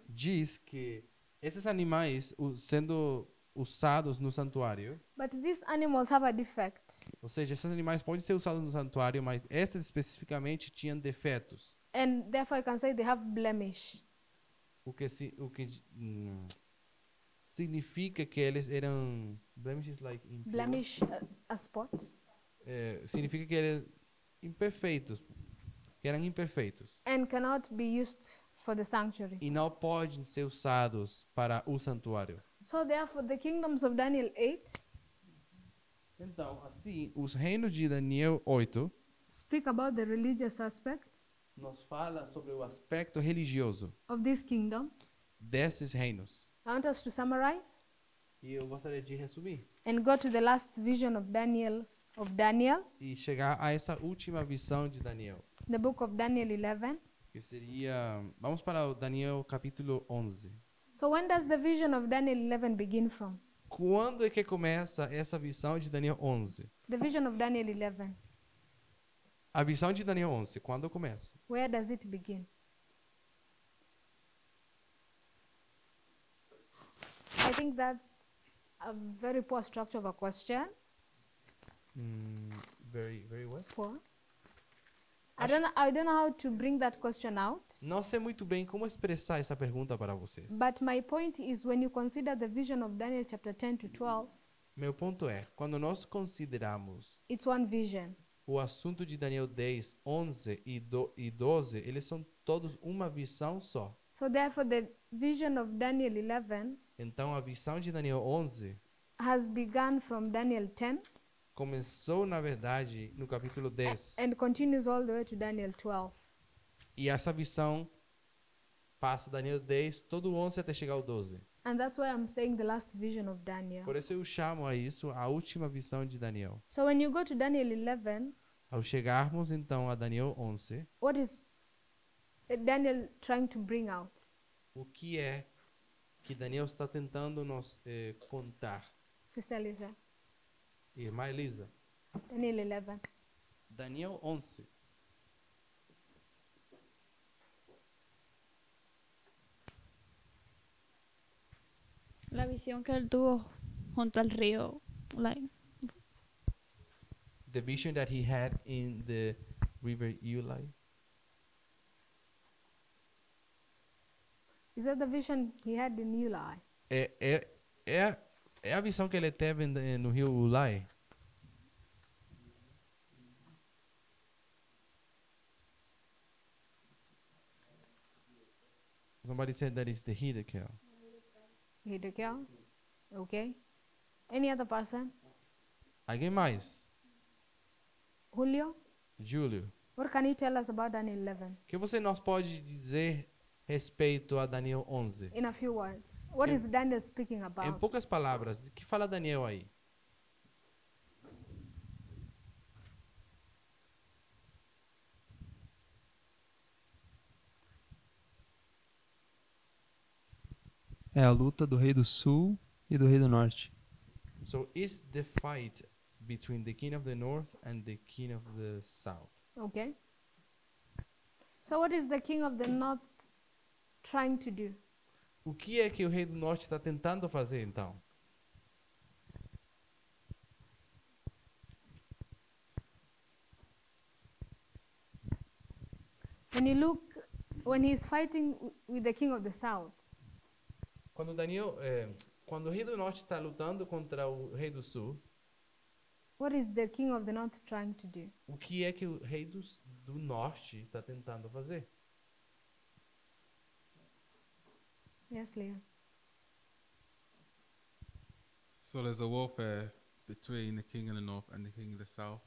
[SPEAKER 2] diz que esses animais sendo usados no santuário,
[SPEAKER 1] But these animals have a defect.
[SPEAKER 2] ou seja, esses animais podem ser usados no santuário, mas esses especificamente tinham defeitos.
[SPEAKER 1] And therefore I can say they have blemish.
[SPEAKER 2] O que significa que eles eram blemishes like impure.
[SPEAKER 1] Blemish, a spot.
[SPEAKER 2] Significa que eles imperfeitos, que eram imperfeitos
[SPEAKER 1] And cannot be used for the sanctuary.
[SPEAKER 2] e não podem ser usados para o santuário.
[SPEAKER 1] So therefore the kingdoms of Daniel 8
[SPEAKER 2] Então, assim, os reinos de Daniel 8
[SPEAKER 1] speak about the religious aspect
[SPEAKER 2] nos fala sobre o aspecto religioso
[SPEAKER 1] of this kingdom.
[SPEAKER 2] desses reinos.
[SPEAKER 1] I want us to summarize
[SPEAKER 2] E eu gostaria de resumir
[SPEAKER 1] and go to the last vision of Daniel,
[SPEAKER 2] e chegar a essa última visão de Daniel,
[SPEAKER 1] the book of Daniel 11.
[SPEAKER 2] que seria, vamos para o Daniel capítulo 11.
[SPEAKER 1] So when does the vision of Daniel 11 begin from?
[SPEAKER 2] Quando é que começa essa visão de Daniel 11?
[SPEAKER 1] The vision of Daniel 11.
[SPEAKER 2] A visão de Daniel 11, quando começa?
[SPEAKER 1] Where does it begin? I think that's a very poor structure of a question.
[SPEAKER 2] Very well.
[SPEAKER 1] Poor. I don't know how to bring that question out.
[SPEAKER 2] Não sei muito bem como expressar essa pergunta para vocês.
[SPEAKER 1] But my point is when you consider the vision of Daniel chapter 10 to 12,
[SPEAKER 2] Meu ponto é, quando nós consideramos
[SPEAKER 1] it's one vision.
[SPEAKER 2] o assunto de Daniel 10, 11 e 12, eles são todos uma visão só.
[SPEAKER 1] So therefore the vision of Daniel 11
[SPEAKER 2] Então, a visão de Daniel 11
[SPEAKER 1] has begun from Daniel 10
[SPEAKER 2] começou, na verdade, no capítulo 10.
[SPEAKER 1] and continues all the way to Daniel 12.
[SPEAKER 2] E essa visão passa Daniel 10, todo o 11 até chegar ao 12.
[SPEAKER 1] And that's why I'm saying the last vision of Daniel.
[SPEAKER 2] Por isso eu chamo a isso a última visão de Daniel.
[SPEAKER 1] So when you go to Daniel 11,
[SPEAKER 2] Ao chegarmos então a Daniel 11,
[SPEAKER 1] what is Daniel trying to bring out?
[SPEAKER 2] o que é que Daniel está tentando nos contar?
[SPEAKER 1] Sister Lisa,
[SPEAKER 2] Irmã Elisa,
[SPEAKER 1] Daniel 11.
[SPEAKER 2] Daniel 11.
[SPEAKER 4] La visión que él tuvo junto al río. Like,
[SPEAKER 2] The vision that he had in the river Ulai.
[SPEAKER 1] Is that the vision he had in Uli?
[SPEAKER 2] É a visão que ele teve no rio Ulai. Somebody said that is the Hiddekel.
[SPEAKER 1] Hidekel? Okay. Any other person?
[SPEAKER 2] Alguém mais?
[SPEAKER 1] Julio?
[SPEAKER 2] Júlio.
[SPEAKER 1] What can you tell us about Daniel 11?
[SPEAKER 2] O que você nos pode dizer respeito a Daniel 11?
[SPEAKER 1] In a few words. What is Daniel speaking
[SPEAKER 2] Em
[SPEAKER 1] about?
[SPEAKER 2] poucas palavras, de que fala Daniel aí?
[SPEAKER 3] É a luta do rei do sul e do rei do norte.
[SPEAKER 2] So is the fight between the king of the north and the king of the south.
[SPEAKER 1] Okay. So what is the king of the north trying to do?
[SPEAKER 2] O que é que o rei do norte está tentando fazer então?
[SPEAKER 1] When you look, when he's fighting with the king of the south,
[SPEAKER 2] Quando o rei do norte está lutando contra o rei do sul,
[SPEAKER 1] what is the king of the north trying to do?
[SPEAKER 2] o que é que o rei do norte está tentando fazer?
[SPEAKER 1] Yes, Leah.
[SPEAKER 9] So there's a warfare between the king of the north and the king of the south.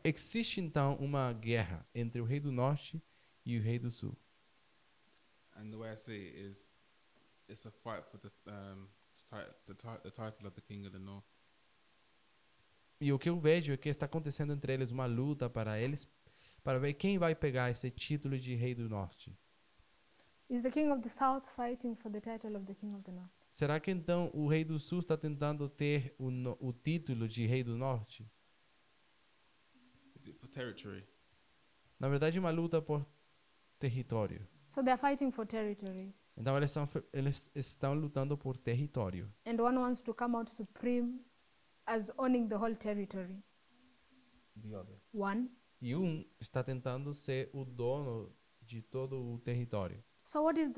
[SPEAKER 2] Existe então uma guerra entre o rei do norte e o rei do sul.
[SPEAKER 9] And the way I see it is, it's a fight for the title of the king of the north.
[SPEAKER 2] E o que eu vejo é que está acontecendo entre eles uma luta para ver quem vai pegar esse título de rei do norte.
[SPEAKER 1] Is the king of the south fighting for the title of the king of the north?
[SPEAKER 2] Será que então o rei do sul está tentando ter o título de rei do norte?
[SPEAKER 9] Is it for territory?
[SPEAKER 2] Na verdade, uma luta por território.
[SPEAKER 1] So they're fighting for territories.
[SPEAKER 2] Então eles estão lutando por território.
[SPEAKER 1] And one wants to come out supreme as owning the whole territory. One.
[SPEAKER 2] E um está tentando ser o dono de todo o território.
[SPEAKER 1] So what is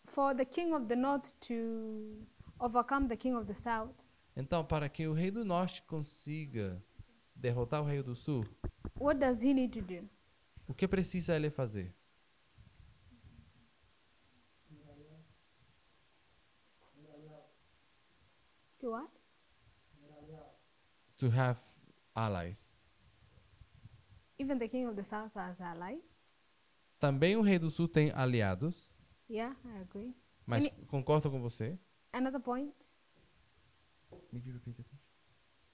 [SPEAKER 1] for the king of the north to overcome the king of the south?
[SPEAKER 2] Então, para que o rei do norte consiga derrotar o rei do sul,
[SPEAKER 1] What does he need to do?
[SPEAKER 2] o que precisa ele fazer?
[SPEAKER 1] To what?
[SPEAKER 2] To have allies.
[SPEAKER 1] Even the king of the south has allies.
[SPEAKER 2] Também o rei do sul tem aliados,
[SPEAKER 1] Yeah, I agree.
[SPEAKER 2] mas
[SPEAKER 1] Any-
[SPEAKER 2] concordo com você.
[SPEAKER 1] Another point.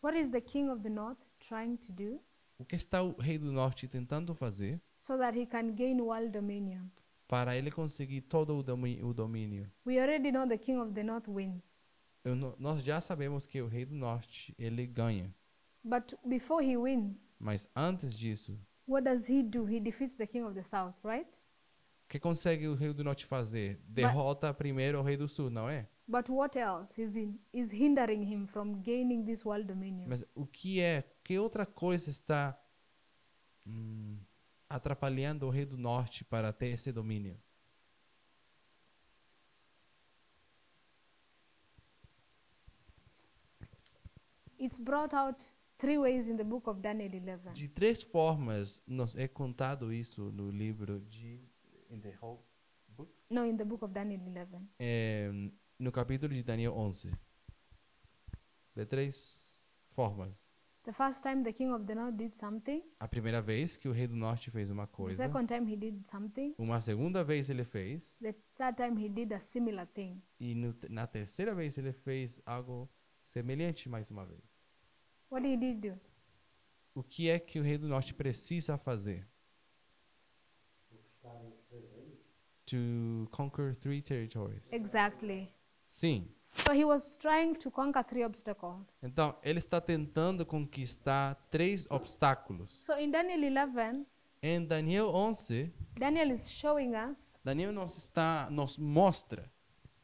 [SPEAKER 1] What is the king of the north trying to do
[SPEAKER 2] O que está o rei do norte tentando fazer
[SPEAKER 1] so that he can gain world dominion?
[SPEAKER 2] para ele conseguir todo o domínio?
[SPEAKER 1] We already know the king of the north wins.
[SPEAKER 2] Nós já sabemos que o rei do norte ele ganha,
[SPEAKER 1] But before he wins,
[SPEAKER 2] mas antes disso,
[SPEAKER 1] what does he do? He defeats the king of the south, right?
[SPEAKER 2] o que consegue o rei do norte fazer? Derrota primeiro o rei do sul, não é?
[SPEAKER 1] But what else is hindering him from gaining this world dominion?
[SPEAKER 2] Mas que outra coisa está atrapalhando o rei do norte para ter esse domínio?
[SPEAKER 1] It's brought out 3 ways in the book of Daniel 11.
[SPEAKER 2] De 3 formas nos é contado isso no livro in the whole book?
[SPEAKER 1] No, in the book of Daniel 11.
[SPEAKER 2] No capítulo de Daniel 11. De 3 formas.
[SPEAKER 1] The first time the king of the north did something,
[SPEAKER 2] A primeira vez que o rei do norte fez uma
[SPEAKER 1] the
[SPEAKER 2] coisa,
[SPEAKER 1] second time he did something,
[SPEAKER 2] uma segunda vez ele fez,
[SPEAKER 1] the third time he did a similar thing.
[SPEAKER 2] e na terceira vez ele fez algo semelhante mais uma vez.
[SPEAKER 1] What did he do?
[SPEAKER 2] O que é que o rei do norte precisa fazer? To conquer 3 territories.
[SPEAKER 1] Exactly.
[SPEAKER 2] Sim.
[SPEAKER 1] So he was trying to conquer 3 obstacles.
[SPEAKER 2] Então, ele está tentando conquistar 3 obstáculos.
[SPEAKER 1] So in Daniel 11,
[SPEAKER 2] Em Daniel 11,
[SPEAKER 1] Daniel is showing us,
[SPEAKER 2] Daniel nos mostra.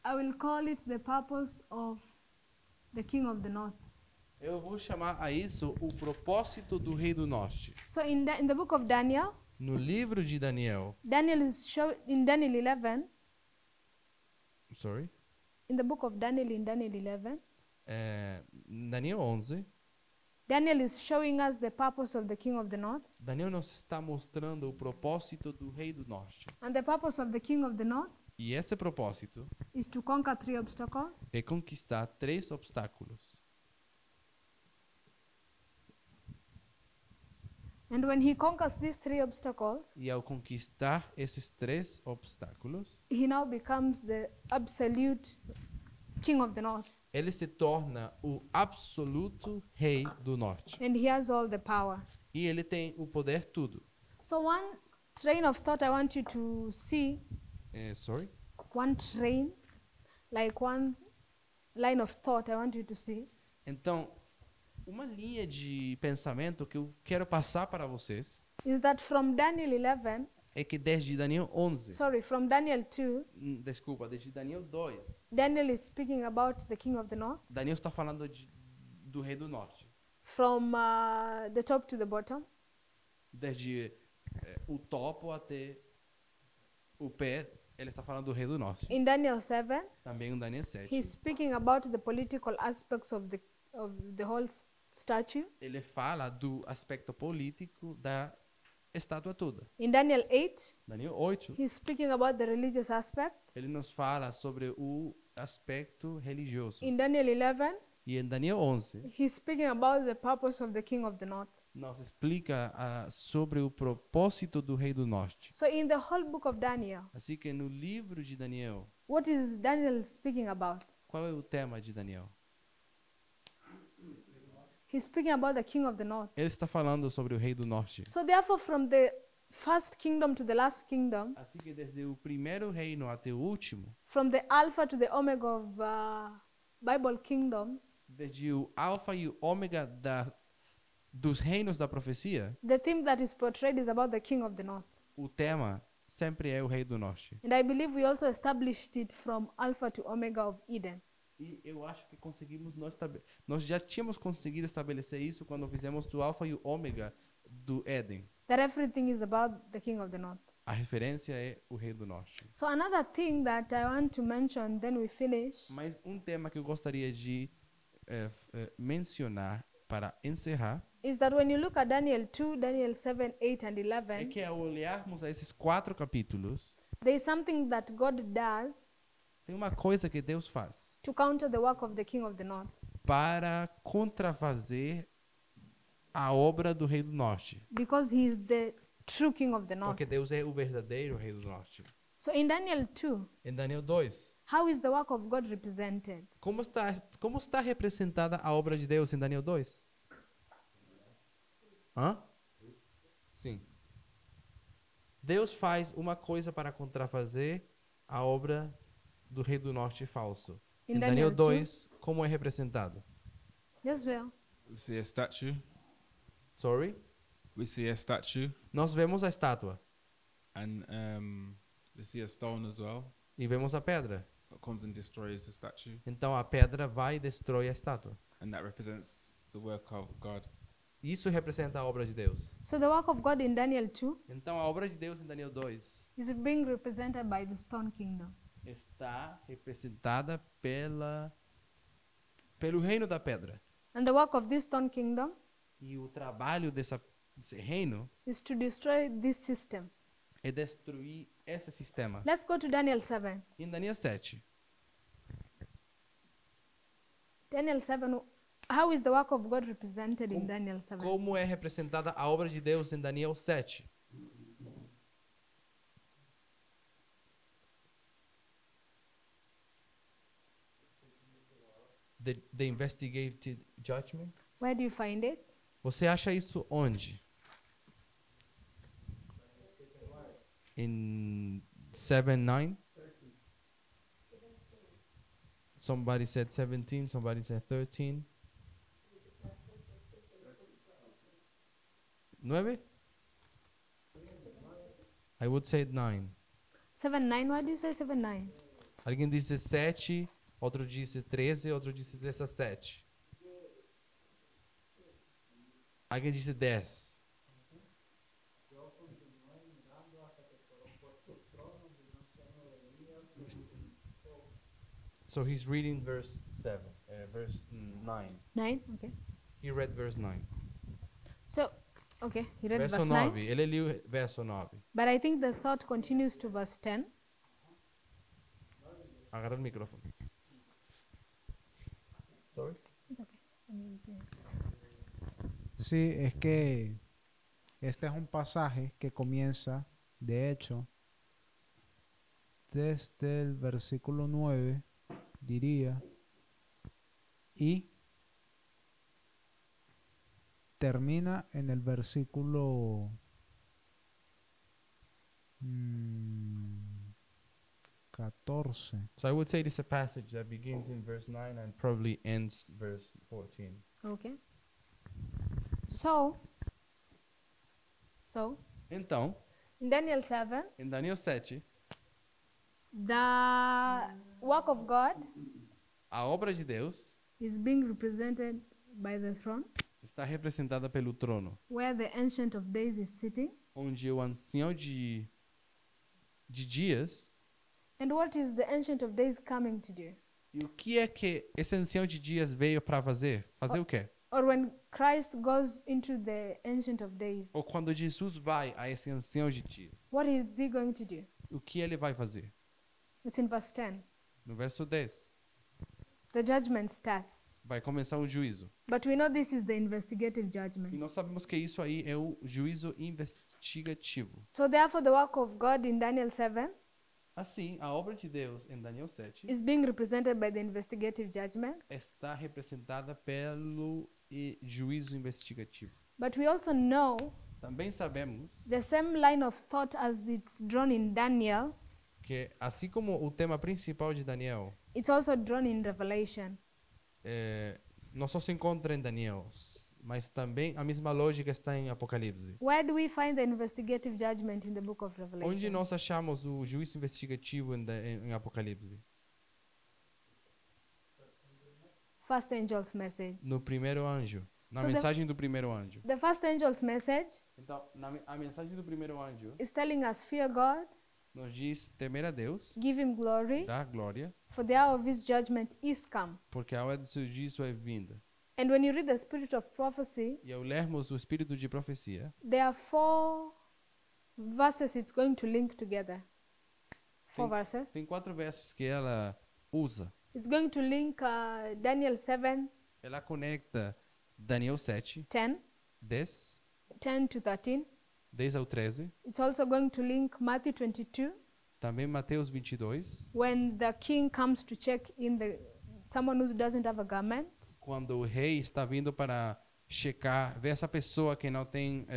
[SPEAKER 1] I will call it the purpose of the king of the north.
[SPEAKER 2] Eu vou chamar a isso o propósito do rei do norte.
[SPEAKER 1] So in the book of Daniel,
[SPEAKER 2] No livro de Daniel,
[SPEAKER 1] Daniel is in Daniel 11,
[SPEAKER 2] sorry,
[SPEAKER 1] in the book of Daniel in Daniel 11,
[SPEAKER 2] Daniel 11,
[SPEAKER 1] Daniel is showing us the purpose of the king of the north.
[SPEAKER 2] Daniel nos está mostrando o propósito do rei do norte.
[SPEAKER 1] And the purpose of the king of the north
[SPEAKER 2] E esse propósito
[SPEAKER 1] is to conquer 3 obstacles.
[SPEAKER 2] é conquistar 3 obstáculos.
[SPEAKER 1] And when he conquers these 3 obstacles,
[SPEAKER 2] E ao conquistar esses 3 obstáculos,
[SPEAKER 1] he now becomes the absolute king of the north.
[SPEAKER 2] ele se torna o absoluto rei do norte.
[SPEAKER 1] And he has all the power.
[SPEAKER 2] E ele tem o poder tudo.
[SPEAKER 1] So one train of thought I want you to see,
[SPEAKER 2] Sorry?
[SPEAKER 1] one train, like one line of thought I want you to see,
[SPEAKER 2] Então, uma linha de pensamento que eu quero passar para vocês
[SPEAKER 1] is that from Daniel 11,
[SPEAKER 2] é que desde Daniel 11,
[SPEAKER 1] from Daniel 2,
[SPEAKER 2] desculpa, desde Daniel 2,
[SPEAKER 1] Daniel is speaking about the king of the north,
[SPEAKER 2] Daniel está falando do rei do norte.
[SPEAKER 1] from the top to the bottom.
[SPEAKER 2] Desde o topo até o pé, ele está falando do rei do norte.
[SPEAKER 1] In Daniel 7,
[SPEAKER 2] Também em Daniel 7.
[SPEAKER 1] he's speaking about the political aspects of the whole statue.
[SPEAKER 2] Ele fala do aspecto político da estátua toda.
[SPEAKER 1] In Daniel 8,
[SPEAKER 2] Daniel 8,
[SPEAKER 1] he's speaking about the religious aspect.
[SPEAKER 2] ele nos fala sobre o aspecto religioso.
[SPEAKER 1] In Daniel 11,
[SPEAKER 2] E em Daniel 11,
[SPEAKER 1] he's speaking about the purpose of the king of the north.
[SPEAKER 2] nos explica sobre o propósito do rei do norte.
[SPEAKER 1] So in the whole book of Daniel,
[SPEAKER 2] Assim que no livro de Daniel,
[SPEAKER 1] what is Daniel speaking about?
[SPEAKER 2] qual é o tema de Daniel?
[SPEAKER 1] He's speaking about the king of the north.
[SPEAKER 2] Ele está falando sobre o rei do norte.
[SPEAKER 1] So therefore, from the first kingdom to the last kingdom,
[SPEAKER 2] Assim que desde o primeiro reino até o último,
[SPEAKER 1] from the alpha to the omega of Bible kingdoms,
[SPEAKER 2] desde o alfa e o ômega dos reinos da profecia,
[SPEAKER 1] the theme that is portrayed is about the king of the north.
[SPEAKER 2] o tema sempre é o rei do norte.
[SPEAKER 1] And I believe we also established it from alpha to omega of Eden.
[SPEAKER 2] E eu acho que nós já tínhamos conseguido estabelecer isso quando fizemos o alfa e o ômega do Éden.
[SPEAKER 1] That everything is about the king of the north.
[SPEAKER 2] A referência é o rei do norte.
[SPEAKER 1] So another thing that I want to mention, then we finish,
[SPEAKER 2] Mas um tema que eu gostaria de mencionar para encerrar
[SPEAKER 1] is that when you look at Daniel 2, Daniel 7, 8, and
[SPEAKER 2] é
[SPEAKER 1] 11,
[SPEAKER 2] que ao olharmos a esses 4 capítulos,
[SPEAKER 1] there is something that God does
[SPEAKER 2] tem uma coisa que Deus faz
[SPEAKER 1] to counter the work of the king of the north.
[SPEAKER 2] para contrafazer a obra do rei do norte.
[SPEAKER 1] Because he is the true king of the north.
[SPEAKER 2] Porque Deus é o verdadeiro rei do norte.
[SPEAKER 1] So in Daniel 2,
[SPEAKER 2] Em Daniel 2,
[SPEAKER 1] how is the work of God represented?
[SPEAKER 2] como está representada a obra de Deus em Daniel 2? Hã? Sim. Deus faz uma coisa para contrafazer a obra do rei do norte falso.
[SPEAKER 1] In
[SPEAKER 2] Em Daniel
[SPEAKER 1] Daniel
[SPEAKER 2] 2, como é representado?
[SPEAKER 1] Israel.
[SPEAKER 9] We see a statue.
[SPEAKER 2] Sorry?
[SPEAKER 9] We see a statue,
[SPEAKER 2] Nós vemos a estátua
[SPEAKER 9] and we see a stone as well
[SPEAKER 2] e vemos a pedra.
[SPEAKER 9] that comes and destroys the statue,
[SPEAKER 2] Então a pedra vai e destrói a estátua.
[SPEAKER 9] and that represents the work of God.
[SPEAKER 2] Isso representa a obra de Deus.
[SPEAKER 1] So the work of God in Daniel 2
[SPEAKER 2] Então a obra de Deus em Daniel 2
[SPEAKER 1] is being represented by the stone kingdom.
[SPEAKER 2] está representada pelo reino da pedra.
[SPEAKER 1] And the work of this stone kingdom
[SPEAKER 2] E o trabalho desse reino
[SPEAKER 1] is to destroy this system.
[SPEAKER 2] é destruir esse sistema.
[SPEAKER 1] Let's go to Daniel 7.
[SPEAKER 2] Em Daniel 7,
[SPEAKER 1] Daniel 7, how is the work of God represented in Daniel 7?
[SPEAKER 2] Como é representada a obra de Deus em Daniel 7? The investigative judgment.
[SPEAKER 1] Where do you find it?
[SPEAKER 2] Você acha isso onde? In 7:9? Somebody said 17, somebody said 13. 9? I would say 9.
[SPEAKER 1] 7:9. Why do you say 7:9?
[SPEAKER 2] Alguém disse 7, outro disse 13, outro disse 17. Alguém disse 10. So he's reading verse 9.
[SPEAKER 1] 9. Okay.
[SPEAKER 2] He read verse 9.
[SPEAKER 1] So, okay, he read
[SPEAKER 2] Verso
[SPEAKER 1] verse 9.
[SPEAKER 2] 9. Ele leu verso 9.
[SPEAKER 1] But I think the thought continues to verse 10.
[SPEAKER 2] Agarra el micrófono. Sorry.
[SPEAKER 1] It's okay. I mean, yeah.
[SPEAKER 8] Sí, es que este es un pasaje que comienza, de hecho, desde el versículo 9, diría, y termina en el versículo 14.
[SPEAKER 2] So I would say this is a passage that begins in verse 9 and probably ends verse 14.
[SPEAKER 1] Okay. So,
[SPEAKER 2] Então,
[SPEAKER 1] in Daniel 7,
[SPEAKER 2] em Daniel 7,
[SPEAKER 1] the work of God
[SPEAKER 2] a obra de Deus
[SPEAKER 1] is being represented by the throne,
[SPEAKER 2] está representada pelo trono,
[SPEAKER 1] where the Ancient of Days is sitting.
[SPEAKER 2] onde o ancião de dias.
[SPEAKER 1] And what is the Ancient of Days coming to do?
[SPEAKER 2] E o que é que esse ancião de dias veio para fazer? Fazer o quê?
[SPEAKER 1] Or when Christ goes into the Ancient of Days,
[SPEAKER 2] Ou quando Jesus vai a esse ancião de dias,
[SPEAKER 1] what is he going to do?
[SPEAKER 2] o que ele vai fazer?
[SPEAKER 1] It's in verse 10.
[SPEAKER 2] No verso 10,
[SPEAKER 1] The judgment starts.
[SPEAKER 2] vai começar o juízo.
[SPEAKER 1] But we know this is the investigative
[SPEAKER 2] E
[SPEAKER 1] judgment.
[SPEAKER 2] nós sabemos que isso aí é o juízo investigativo.
[SPEAKER 1] So therefore, the work of God in Daniel 7
[SPEAKER 2] Assim, a obra de Deus em Daniel 7
[SPEAKER 1] is being represented by the investigative judgment.
[SPEAKER 2] está representada pelo juízo investigativo.
[SPEAKER 1] But we also know
[SPEAKER 2] Também sabemos
[SPEAKER 1] the same line of thought as it's drawn in Daniel,
[SPEAKER 2] que, assim como o tema principal de Daniel
[SPEAKER 1] it's also drawn in Revelation.
[SPEAKER 2] não só se encontra em Daniel, mas também a mesma lógica está em Apocalipse.
[SPEAKER 1] Where do we find the investigative judgment in the book of
[SPEAKER 2] Onde
[SPEAKER 1] Revelation?
[SPEAKER 2] nós achamos o juízo investigativo em Apocalipse?
[SPEAKER 1] First angel's message.
[SPEAKER 2] No primeiro anjo, na
[SPEAKER 1] So the-
[SPEAKER 2] mensagem do primeiro anjo.
[SPEAKER 1] The first angel's message
[SPEAKER 2] Então, a mensagem do primeiro anjo
[SPEAKER 1] is telling us fear God,
[SPEAKER 2] nos diz temer a Deus,
[SPEAKER 1] give him glory,
[SPEAKER 2] dar glória,
[SPEAKER 1] for the hour of his judgment is come.
[SPEAKER 2] porque a hora do seu juízo é vinda.
[SPEAKER 1] And when you read the spirit of prophecy,
[SPEAKER 2] E ao lermos o espírito de profecia,
[SPEAKER 1] there are 4 verses it's going to link together. 4 verses.
[SPEAKER 2] tem 4 versos que ela usa.
[SPEAKER 1] It's going to link Daniel 7,
[SPEAKER 2] Ela conecta Daniel 7,
[SPEAKER 1] 10,
[SPEAKER 2] 10,
[SPEAKER 1] 10 to 13.
[SPEAKER 2] 10 ao 13,
[SPEAKER 1] It's also going to link Matthew 22,
[SPEAKER 2] também Mateus 22,
[SPEAKER 1] when the king comes to check in someone who doesn't have a garment.
[SPEAKER 2] quando o rei está vindo para checar, ver essa pessoa que não tem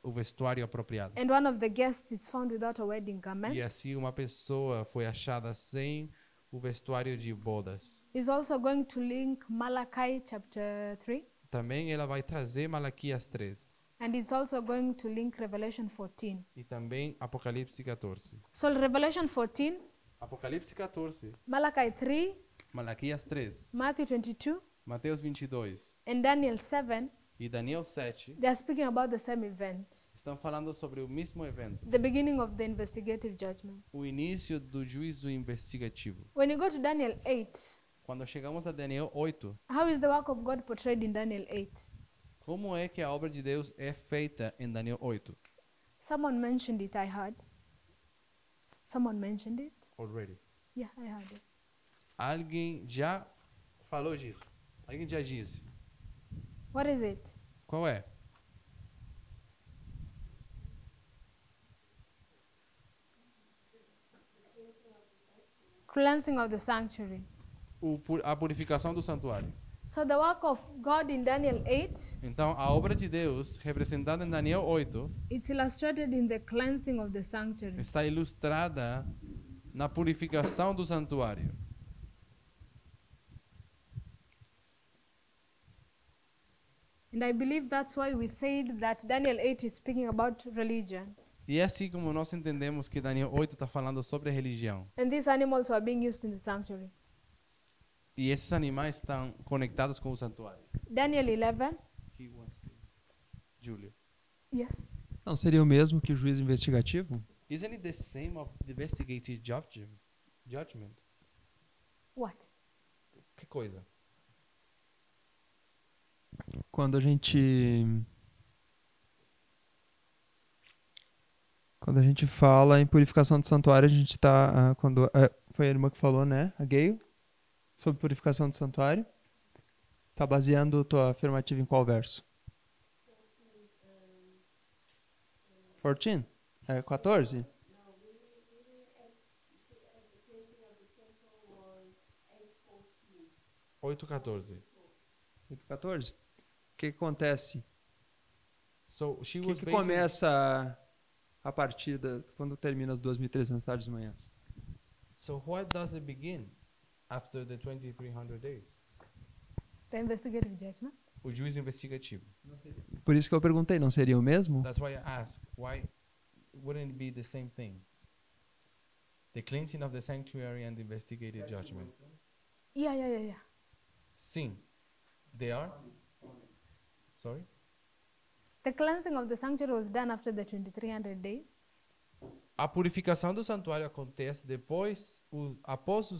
[SPEAKER 2] o vestuário apropriado.
[SPEAKER 1] And one of the guests is found without a wedding garment.
[SPEAKER 2] E assim uma pessoa foi achada sem o vestuário de bodas.
[SPEAKER 1] Is also going to link Malachi chapter 3.
[SPEAKER 2] Também ela vai trazer Malaquias 3
[SPEAKER 1] And it's also going to link Revelation 14.
[SPEAKER 2] e também Apocalipse 14.
[SPEAKER 1] So Revelation 14,
[SPEAKER 2] Apocalipse 14,
[SPEAKER 1] Malachi 3,
[SPEAKER 2] Malaquias 3,
[SPEAKER 1] Matthew 22,
[SPEAKER 2] Mateus 22
[SPEAKER 1] and Daniel 7,
[SPEAKER 2] e Daniel 7
[SPEAKER 1] they are speaking about the same event,
[SPEAKER 2] estão falando sobre o mesmo evento,
[SPEAKER 1] the beginning of the investigative judgment.
[SPEAKER 2] o início do juízo investigativo.
[SPEAKER 1] When you go to Daniel 8,
[SPEAKER 2] Quando chegamos a Daniel 8,
[SPEAKER 1] how is the work of God portrayed in Daniel 8?
[SPEAKER 2] como é que a obra de Deus é feita em Daniel 8?
[SPEAKER 1] Someone mentioned it, I heard. Someone mentioned it?
[SPEAKER 2] Already.
[SPEAKER 1] Yeah, I heard it.
[SPEAKER 2] Alguém já falou disso. Alguém já disse.
[SPEAKER 1] What is it?
[SPEAKER 2] Qual é?
[SPEAKER 1] Cleansing of the sanctuary.
[SPEAKER 2] A purificação do santuário.
[SPEAKER 1] So the work of God in Daniel 8,
[SPEAKER 2] Então, a obra de Deus, representada em Daniel 8,
[SPEAKER 1] it's illustrated in the cleansing of the sanctuary.
[SPEAKER 2] está ilustrada na purificação do santuário.
[SPEAKER 1] And I believe that's why we said that Daniel 8 is speaking about religion.
[SPEAKER 2] E é assim como nós entendemos que Daniel 8 está falando sobre a religião.
[SPEAKER 1] And these animals were being used in the sanctuary.
[SPEAKER 2] E esses animais estão conectados com o santuário.
[SPEAKER 1] Daniel 11.
[SPEAKER 2] Júlio.
[SPEAKER 1] Yes.
[SPEAKER 3] Não seria o mesmo que o juiz investigativo?
[SPEAKER 2] Isn't it the same of the investigative judgment?
[SPEAKER 1] What?
[SPEAKER 2] Que coisa?
[SPEAKER 3] Quando a gente fala em purificação do santuário, a gente está foi a irmã que falou, né, a Gayle, sobre purificação do santuário. Tá baseando tua afirmativa em qual verso? 14? 14?
[SPEAKER 2] 8:14.
[SPEAKER 3] 14? O que acontece?
[SPEAKER 2] So she
[SPEAKER 3] O
[SPEAKER 2] was
[SPEAKER 3] que
[SPEAKER 2] basing-
[SPEAKER 3] começa a partida quando termina as 2.300 tardes e manhãs?
[SPEAKER 2] So what does it begin after the 2300 days?
[SPEAKER 1] The investigative judgment.
[SPEAKER 2] O juiz investigativo.
[SPEAKER 3] Por isso que eu perguntei, não seria o mesmo?
[SPEAKER 2] That's why I ask, why wouldn't it be the same thing? The cleansing of the sanctuary and the investigative judgment.
[SPEAKER 1] Yeah.
[SPEAKER 2] Sim. They are? Sorry?
[SPEAKER 1] The cleansing of the sanctuary was done after the 2300 days.
[SPEAKER 2] A purificação do santuário acontece após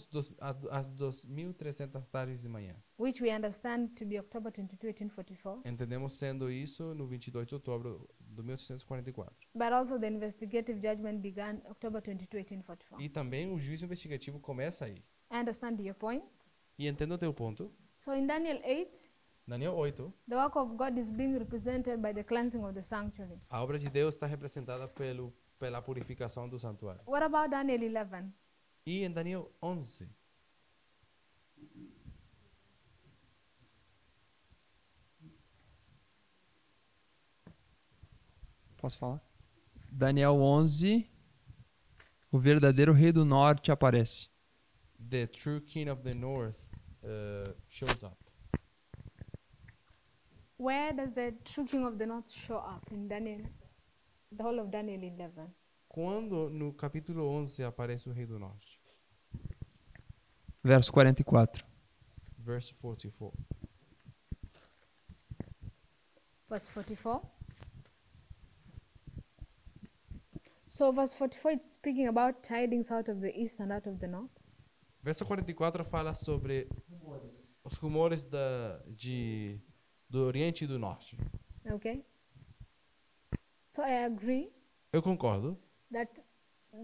[SPEAKER 2] as 2.300 tardes e manhãs.
[SPEAKER 1] Which we understand to be October 22, 1844.
[SPEAKER 2] Entendemos sendo isso no 22 de outubro de 1844.
[SPEAKER 1] But also the investigative judgment began October 22, 1844.
[SPEAKER 2] E também o juízo investigativo começa aí.
[SPEAKER 1] I understand your point.
[SPEAKER 2] E entendo o teu ponto.
[SPEAKER 1] So in Daniel 8,
[SPEAKER 2] Daniel 8,
[SPEAKER 1] the work of God is being represented by the cleansing of the sanctuary.
[SPEAKER 2] a obra de Deus está representada pela purificação do santuário.
[SPEAKER 1] What about Daniel 11?
[SPEAKER 2] E em Daniel 11,
[SPEAKER 3] Posso falar? Daniel 11, o verdadeiro rei do norte aparece.
[SPEAKER 2] the true king of the north shows up.
[SPEAKER 1] Where does the true king of the north show up in Daniel? The whole of Daniel 11.
[SPEAKER 2] Quando no capítulo 11 aparece o rei do norte?
[SPEAKER 3] Verso 44.
[SPEAKER 2] Verse 44.
[SPEAKER 1] Verse 44. So verse 44 it's speaking about tidings out of the east and out of the north.
[SPEAKER 2] Verso 44 fala sobre os rumores do Oriente e do Norte.
[SPEAKER 1] Okay. So I agree
[SPEAKER 2] Eu concordo
[SPEAKER 1] that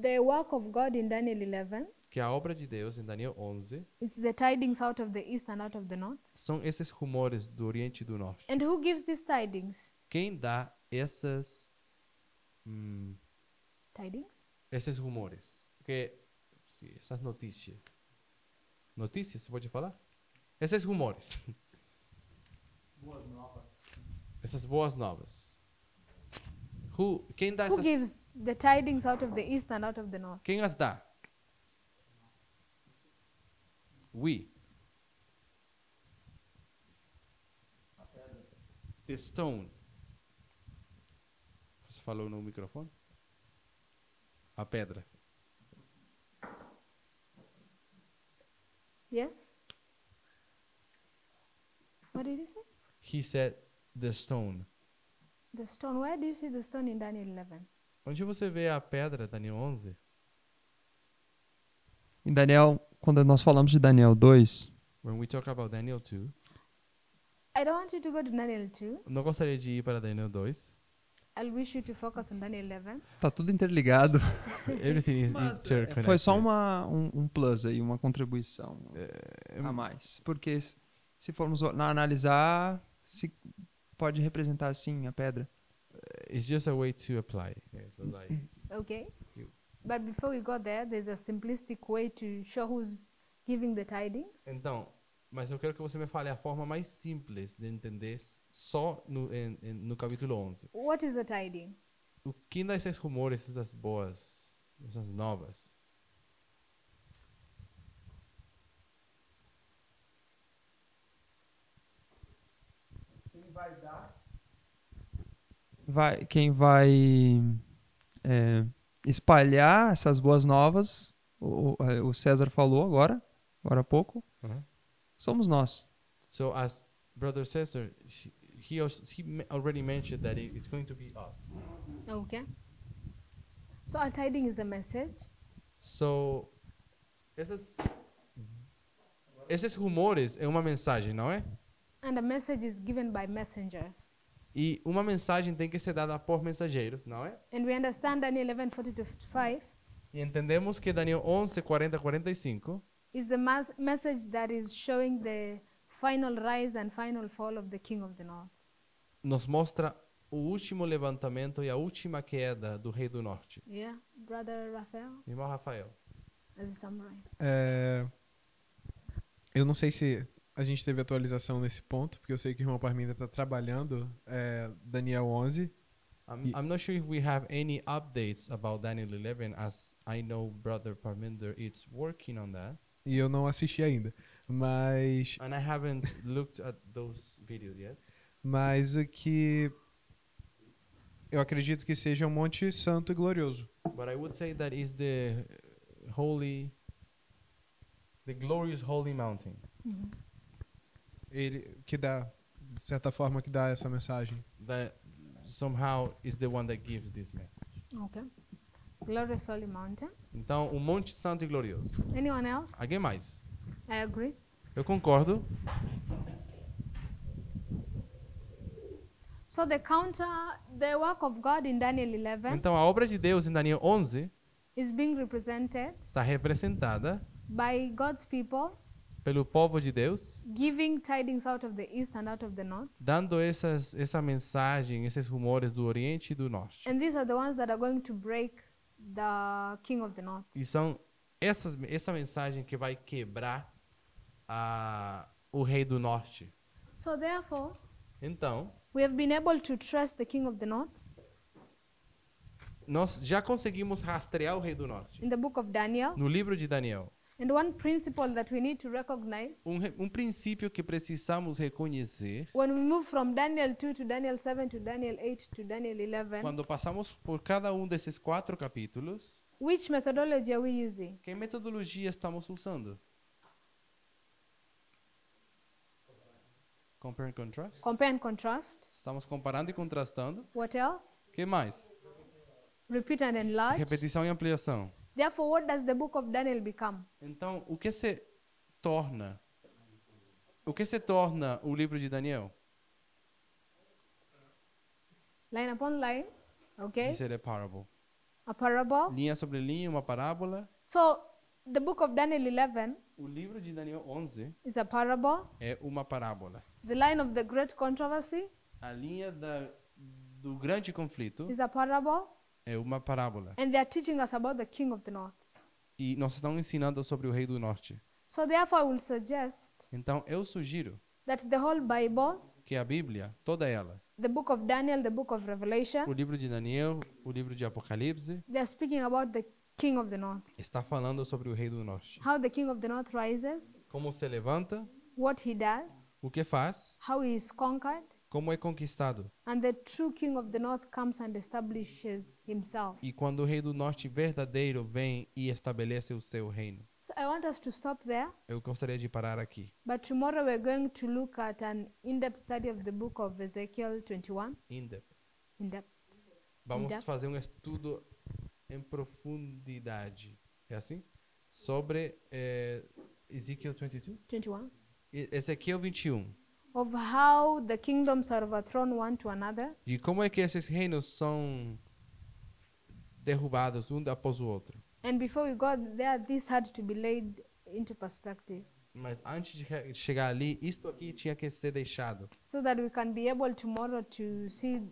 [SPEAKER 1] the work of God in Daniel 11,
[SPEAKER 2] que a obra de Deus em Daniel 11
[SPEAKER 1] it's the tidings out of the east and out of the north.
[SPEAKER 2] são esses rumores do Oriente e do Norte.
[SPEAKER 1] And who gives these tidings?
[SPEAKER 2] Quem dá esses rumores? Essas notícias. Notícias, você pode falar? Esses rumores. Essas boas novas. Quem dá
[SPEAKER 1] Who
[SPEAKER 2] essas?
[SPEAKER 1] gives the tidings out of the east and out of the north?
[SPEAKER 2] Quem as dá? We. The stone. Você falou no microfone? A pedra.
[SPEAKER 1] Yes? What did he say?
[SPEAKER 2] He said the stone.
[SPEAKER 1] The stone. Where do you see the stone in Daniel 11?
[SPEAKER 2] Onde você vê a pedra, Daniel 11?
[SPEAKER 3] Em Daniel, quando nós falamos de Daniel 2,
[SPEAKER 2] When we talk about Daniel 2,
[SPEAKER 1] I don't want you to go to Daniel 2.
[SPEAKER 2] não gostaria de ir para Daniel 2.
[SPEAKER 1] I'll wish you to focus on Daniel 11.
[SPEAKER 3] tá tudo interligado.
[SPEAKER 2] Everything is interconnected.
[SPEAKER 3] Foi só um plus aí, uma contribuição a mais. Porque se formos analisar, pode representar assim a pedra.
[SPEAKER 2] It's just a way to apply it. Yeah, so like,
[SPEAKER 1] Okay.
[SPEAKER 2] You-
[SPEAKER 1] But before we go there, there's a simplistic way to show who's giving the tidings.
[SPEAKER 2] então, mas eu quero que você me fale a forma mais simples de entender só no capítulo 11.
[SPEAKER 1] What is the tiding?
[SPEAKER 2] O que dá esses rumores, essas boas, essas novas?
[SPEAKER 3] Quem vai espalhar essas boas novas, o César falou agora há pouco,
[SPEAKER 2] Uh-huh.
[SPEAKER 3] somos nós.
[SPEAKER 2] So as Brother Cesar, he already mentioned that it's going to be us.
[SPEAKER 1] Okay. So a tiding is a message.
[SPEAKER 2] So, esses rumores é uma mensagem, não é?
[SPEAKER 1] And a message is given by messengers.
[SPEAKER 2] E uma mensagem tem que ser dada por mensageiros, não é?
[SPEAKER 1] And we understand Daniel 11:40-55
[SPEAKER 2] E entendemos que Daniel 11, 40, 45
[SPEAKER 1] is the message that is showing the final rise and final fall of the king of the north.
[SPEAKER 2] nos mostra o último levantamento e a última queda do rei do norte.
[SPEAKER 1] Yeah, Brother Raphael,
[SPEAKER 2] Irmão Rafael.
[SPEAKER 1] as you summarize.
[SPEAKER 7] Eu não sei se a gente teve atualização nesse ponto, porque eu sei que o irmão Parminda está trabalhando Daniel 11.
[SPEAKER 2] I'm not sure if we have any updates about Daniel 11, as I know Brother Parminder is working on that.
[SPEAKER 7] E eu não assisti ainda. Mas
[SPEAKER 2] And I haven't looked at those videos yet.
[SPEAKER 7] Mas o que eu acredito que seja um monte santo e glorioso.
[SPEAKER 2] But I would say that is the glorious holy mountain.
[SPEAKER 7] Ele que dá, de certa forma, que dá essa mensagem.
[SPEAKER 2] That somehow is the one that gives this message.
[SPEAKER 1] Okay. Glorious Holy Mountain.
[SPEAKER 2] Então, o Monte Santo e Glorioso.
[SPEAKER 1] Anyone else?
[SPEAKER 2] Alguém mais?
[SPEAKER 1] I agree.
[SPEAKER 2] Eu concordo.
[SPEAKER 1] So the work of God in Daniel 11
[SPEAKER 2] Então, a obra de Deus em Daniel 11
[SPEAKER 1] is being represented
[SPEAKER 2] está representada
[SPEAKER 1] by God's people
[SPEAKER 2] pelo povo de Deus,
[SPEAKER 1] giving tidings out of the east and out of the north.
[SPEAKER 2] dando essa mensagem, esses rumores do Oriente e do Norte.
[SPEAKER 1] And these are the ones that are going to break the king of the north.
[SPEAKER 2] E são essa mensagem que vai quebrar o rei do Norte.
[SPEAKER 1] So therefore,
[SPEAKER 2] Então,
[SPEAKER 1] we have been able to trace the king of the north
[SPEAKER 2] nós já conseguimos rastrear o rei do Norte
[SPEAKER 1] in the book of Daniel.
[SPEAKER 2] no livro de Daniel.
[SPEAKER 1] And one principle that we need to recognize
[SPEAKER 2] Um princípio que precisamos reconhecer
[SPEAKER 1] when we move from Daniel 2 to Daniel 7 to Daniel 8 to Daniel 11,
[SPEAKER 2] quando passamos por cada um desses 4 capítulos,
[SPEAKER 1] which methodology are we using?
[SPEAKER 2] que metodologia estamos usando? Compare and contrast?
[SPEAKER 1] Compare and contrast.
[SPEAKER 2] Estamos comparando e contrastando.
[SPEAKER 1] What else?
[SPEAKER 2] Que mais?
[SPEAKER 1] Repeat and enlarge.
[SPEAKER 2] Repetição e ampliação.
[SPEAKER 1] Therefore, what does the book of Daniel become?
[SPEAKER 2] Então, o que se torna o livro de Daniel?
[SPEAKER 1] Line upon line, okay?
[SPEAKER 2] Isso é parable.
[SPEAKER 1] A parable.
[SPEAKER 2] Linha sobre linha, uma parábola.
[SPEAKER 1] So, the book of Daniel 11
[SPEAKER 2] O livro de Daniel 11
[SPEAKER 1] is a parable.
[SPEAKER 2] é uma parábola.
[SPEAKER 1] The line of the great controversy
[SPEAKER 2] A linha do grande conflito
[SPEAKER 1] is a parable.
[SPEAKER 2] é uma parábola.
[SPEAKER 1] And they are teaching us about the king of the north.
[SPEAKER 2] E nós estamos ensinando sobre o rei do norte.
[SPEAKER 1] So, therefore, I will suggest
[SPEAKER 2] Então, eu sugiro
[SPEAKER 1] that the whole Bible,
[SPEAKER 2] que a Bíblia, toda ela,
[SPEAKER 1] the book of Daniel, the book of Revelation,
[SPEAKER 2] o livro de Daniel, o livro de Apocalipse,
[SPEAKER 1] they are speaking about the king of the north.
[SPEAKER 2] está falando sobre o rei do norte.
[SPEAKER 1] How the king of the north rises,
[SPEAKER 2] Como se levanta,
[SPEAKER 1] what he does,
[SPEAKER 2] o que faz,
[SPEAKER 1] how he is conquered,
[SPEAKER 2] como é conquistado.
[SPEAKER 1] and the true king of the north comes and establishes himself.
[SPEAKER 2] E quando o rei do norte verdadeiro vem e estabelece o seu reino.
[SPEAKER 1] So I want us to stop there,
[SPEAKER 2] Eu gostaria de parar aqui.
[SPEAKER 1] but tomorrow we're going to look at an in-depth study of the book of Ezekiel 21. In-depth.
[SPEAKER 2] Vamos
[SPEAKER 1] In-depth.
[SPEAKER 2] fazer um estudo em profundidade. É assim? Sobre Ezekiel 22?
[SPEAKER 1] 21.
[SPEAKER 2] Ezequiel 21.
[SPEAKER 1] Of how the kingdoms are overthrown one to another,
[SPEAKER 2] De como é que esses reinos são derrubados um após o outro.
[SPEAKER 1] and before we go there, this had to be laid into perspective.
[SPEAKER 2] Mas antes de chegar ali, isto aqui tinha que ser deixado
[SPEAKER 1] so that we can be able tomorrow to see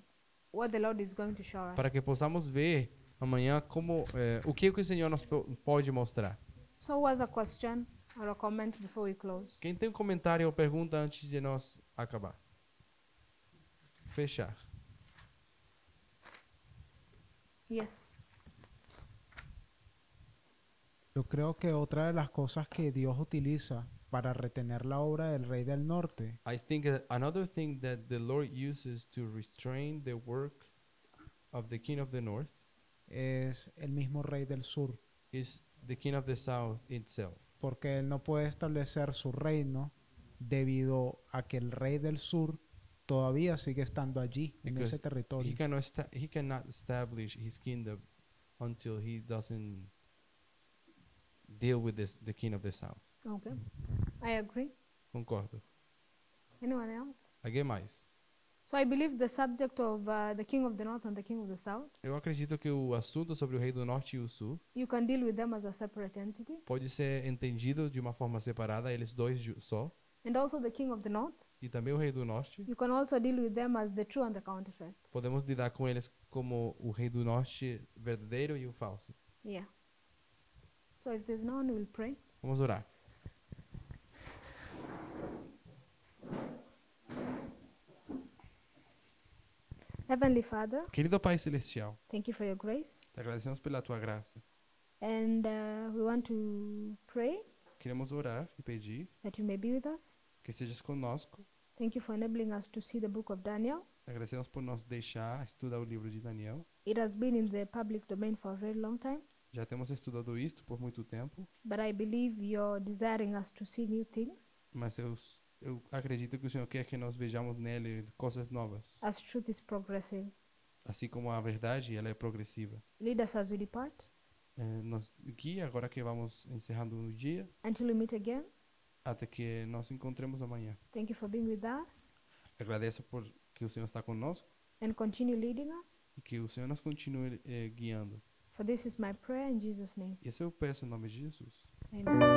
[SPEAKER 1] what the Lord is going to show us.
[SPEAKER 2] para que possamos ver amanhã o que o Senhor nos pode mostrar.
[SPEAKER 1] So was a question or a comment before we close?
[SPEAKER 2] Quem tem um comentário ou pergunta antes de nós acabar? Fechar.
[SPEAKER 1] Yes.
[SPEAKER 8] Yo creo que otra de las cosas que Dios utiliza para retener la obra del Rey del Norte
[SPEAKER 2] I think that another thing that the Lord uses to restrain the work of the King of the North
[SPEAKER 8] es el mismo Rey del Sur,
[SPEAKER 2] is the King of the South itself.
[SPEAKER 8] porque Él no puede establecer su reino debido a que el Rey del Sur todavía sigue estando allí, en
[SPEAKER 2] Because
[SPEAKER 8] ese territorio.
[SPEAKER 2] he cannot establish his kingdom until he doesn't deal with the King of the South.
[SPEAKER 1] Okay. I agree.
[SPEAKER 2] Concordo.
[SPEAKER 1] Anyone else?
[SPEAKER 2] Alguém mais?
[SPEAKER 1] So I believe the subject of the King of the North and the King of the South,
[SPEAKER 2] Eu acredito que o assunto sobre o Rei do Norte e o Sul
[SPEAKER 1] you can deal with them as a separate entity.
[SPEAKER 2] pode ser entendido de uma forma separada, eles dois só.
[SPEAKER 1] And also the King of the North,
[SPEAKER 2] E também o Rei do Norte.
[SPEAKER 1] you can also deal with them as the true and the counterfeit.
[SPEAKER 2] Podemos lidar com eles como o Rei do Norte verdadeiro e o falso.
[SPEAKER 1] Yeah. So if there's no one, we'll pray.
[SPEAKER 2] Vamos orar.
[SPEAKER 1] Heavenly Father,
[SPEAKER 2] Querido Pai Celestial,
[SPEAKER 1] thank you for your grace.
[SPEAKER 2] te agradecemos pela tua graça.
[SPEAKER 1] And we want to pray
[SPEAKER 2] Queremos orar e pedir
[SPEAKER 1] that you may be with us.
[SPEAKER 2] que sejas conosco.
[SPEAKER 1] Thank you for enabling us to see the book of Daniel.
[SPEAKER 2] Agradecemos por nos deixar estudar o livro de Daniel.
[SPEAKER 1] It has been in the public domain for a very long time,
[SPEAKER 2] Já temos estudado isto por muito tempo,
[SPEAKER 1] but I believe you're desiring us to see new things
[SPEAKER 2] mas eu acredito que o Senhor quer que nós vejamos nele coisas novas.
[SPEAKER 1] as truth is progressive.
[SPEAKER 2] Assim como a verdade, ela é progressiva.
[SPEAKER 1] Lead us as we depart
[SPEAKER 2] Nos guia agora que vamos encerrando o dia,
[SPEAKER 1] until we meet again.
[SPEAKER 2] até que nós encontremos amanhã.
[SPEAKER 1] Thank you for being with us
[SPEAKER 2] Agradeço por que o Senhor está conosco
[SPEAKER 1] and continue leading us.
[SPEAKER 2] e que o Senhor nos continue guiando.
[SPEAKER 1] For this is my prayer in Jesus' name.
[SPEAKER 2] Esse eu peço em nome de Jesus.
[SPEAKER 1] Amen.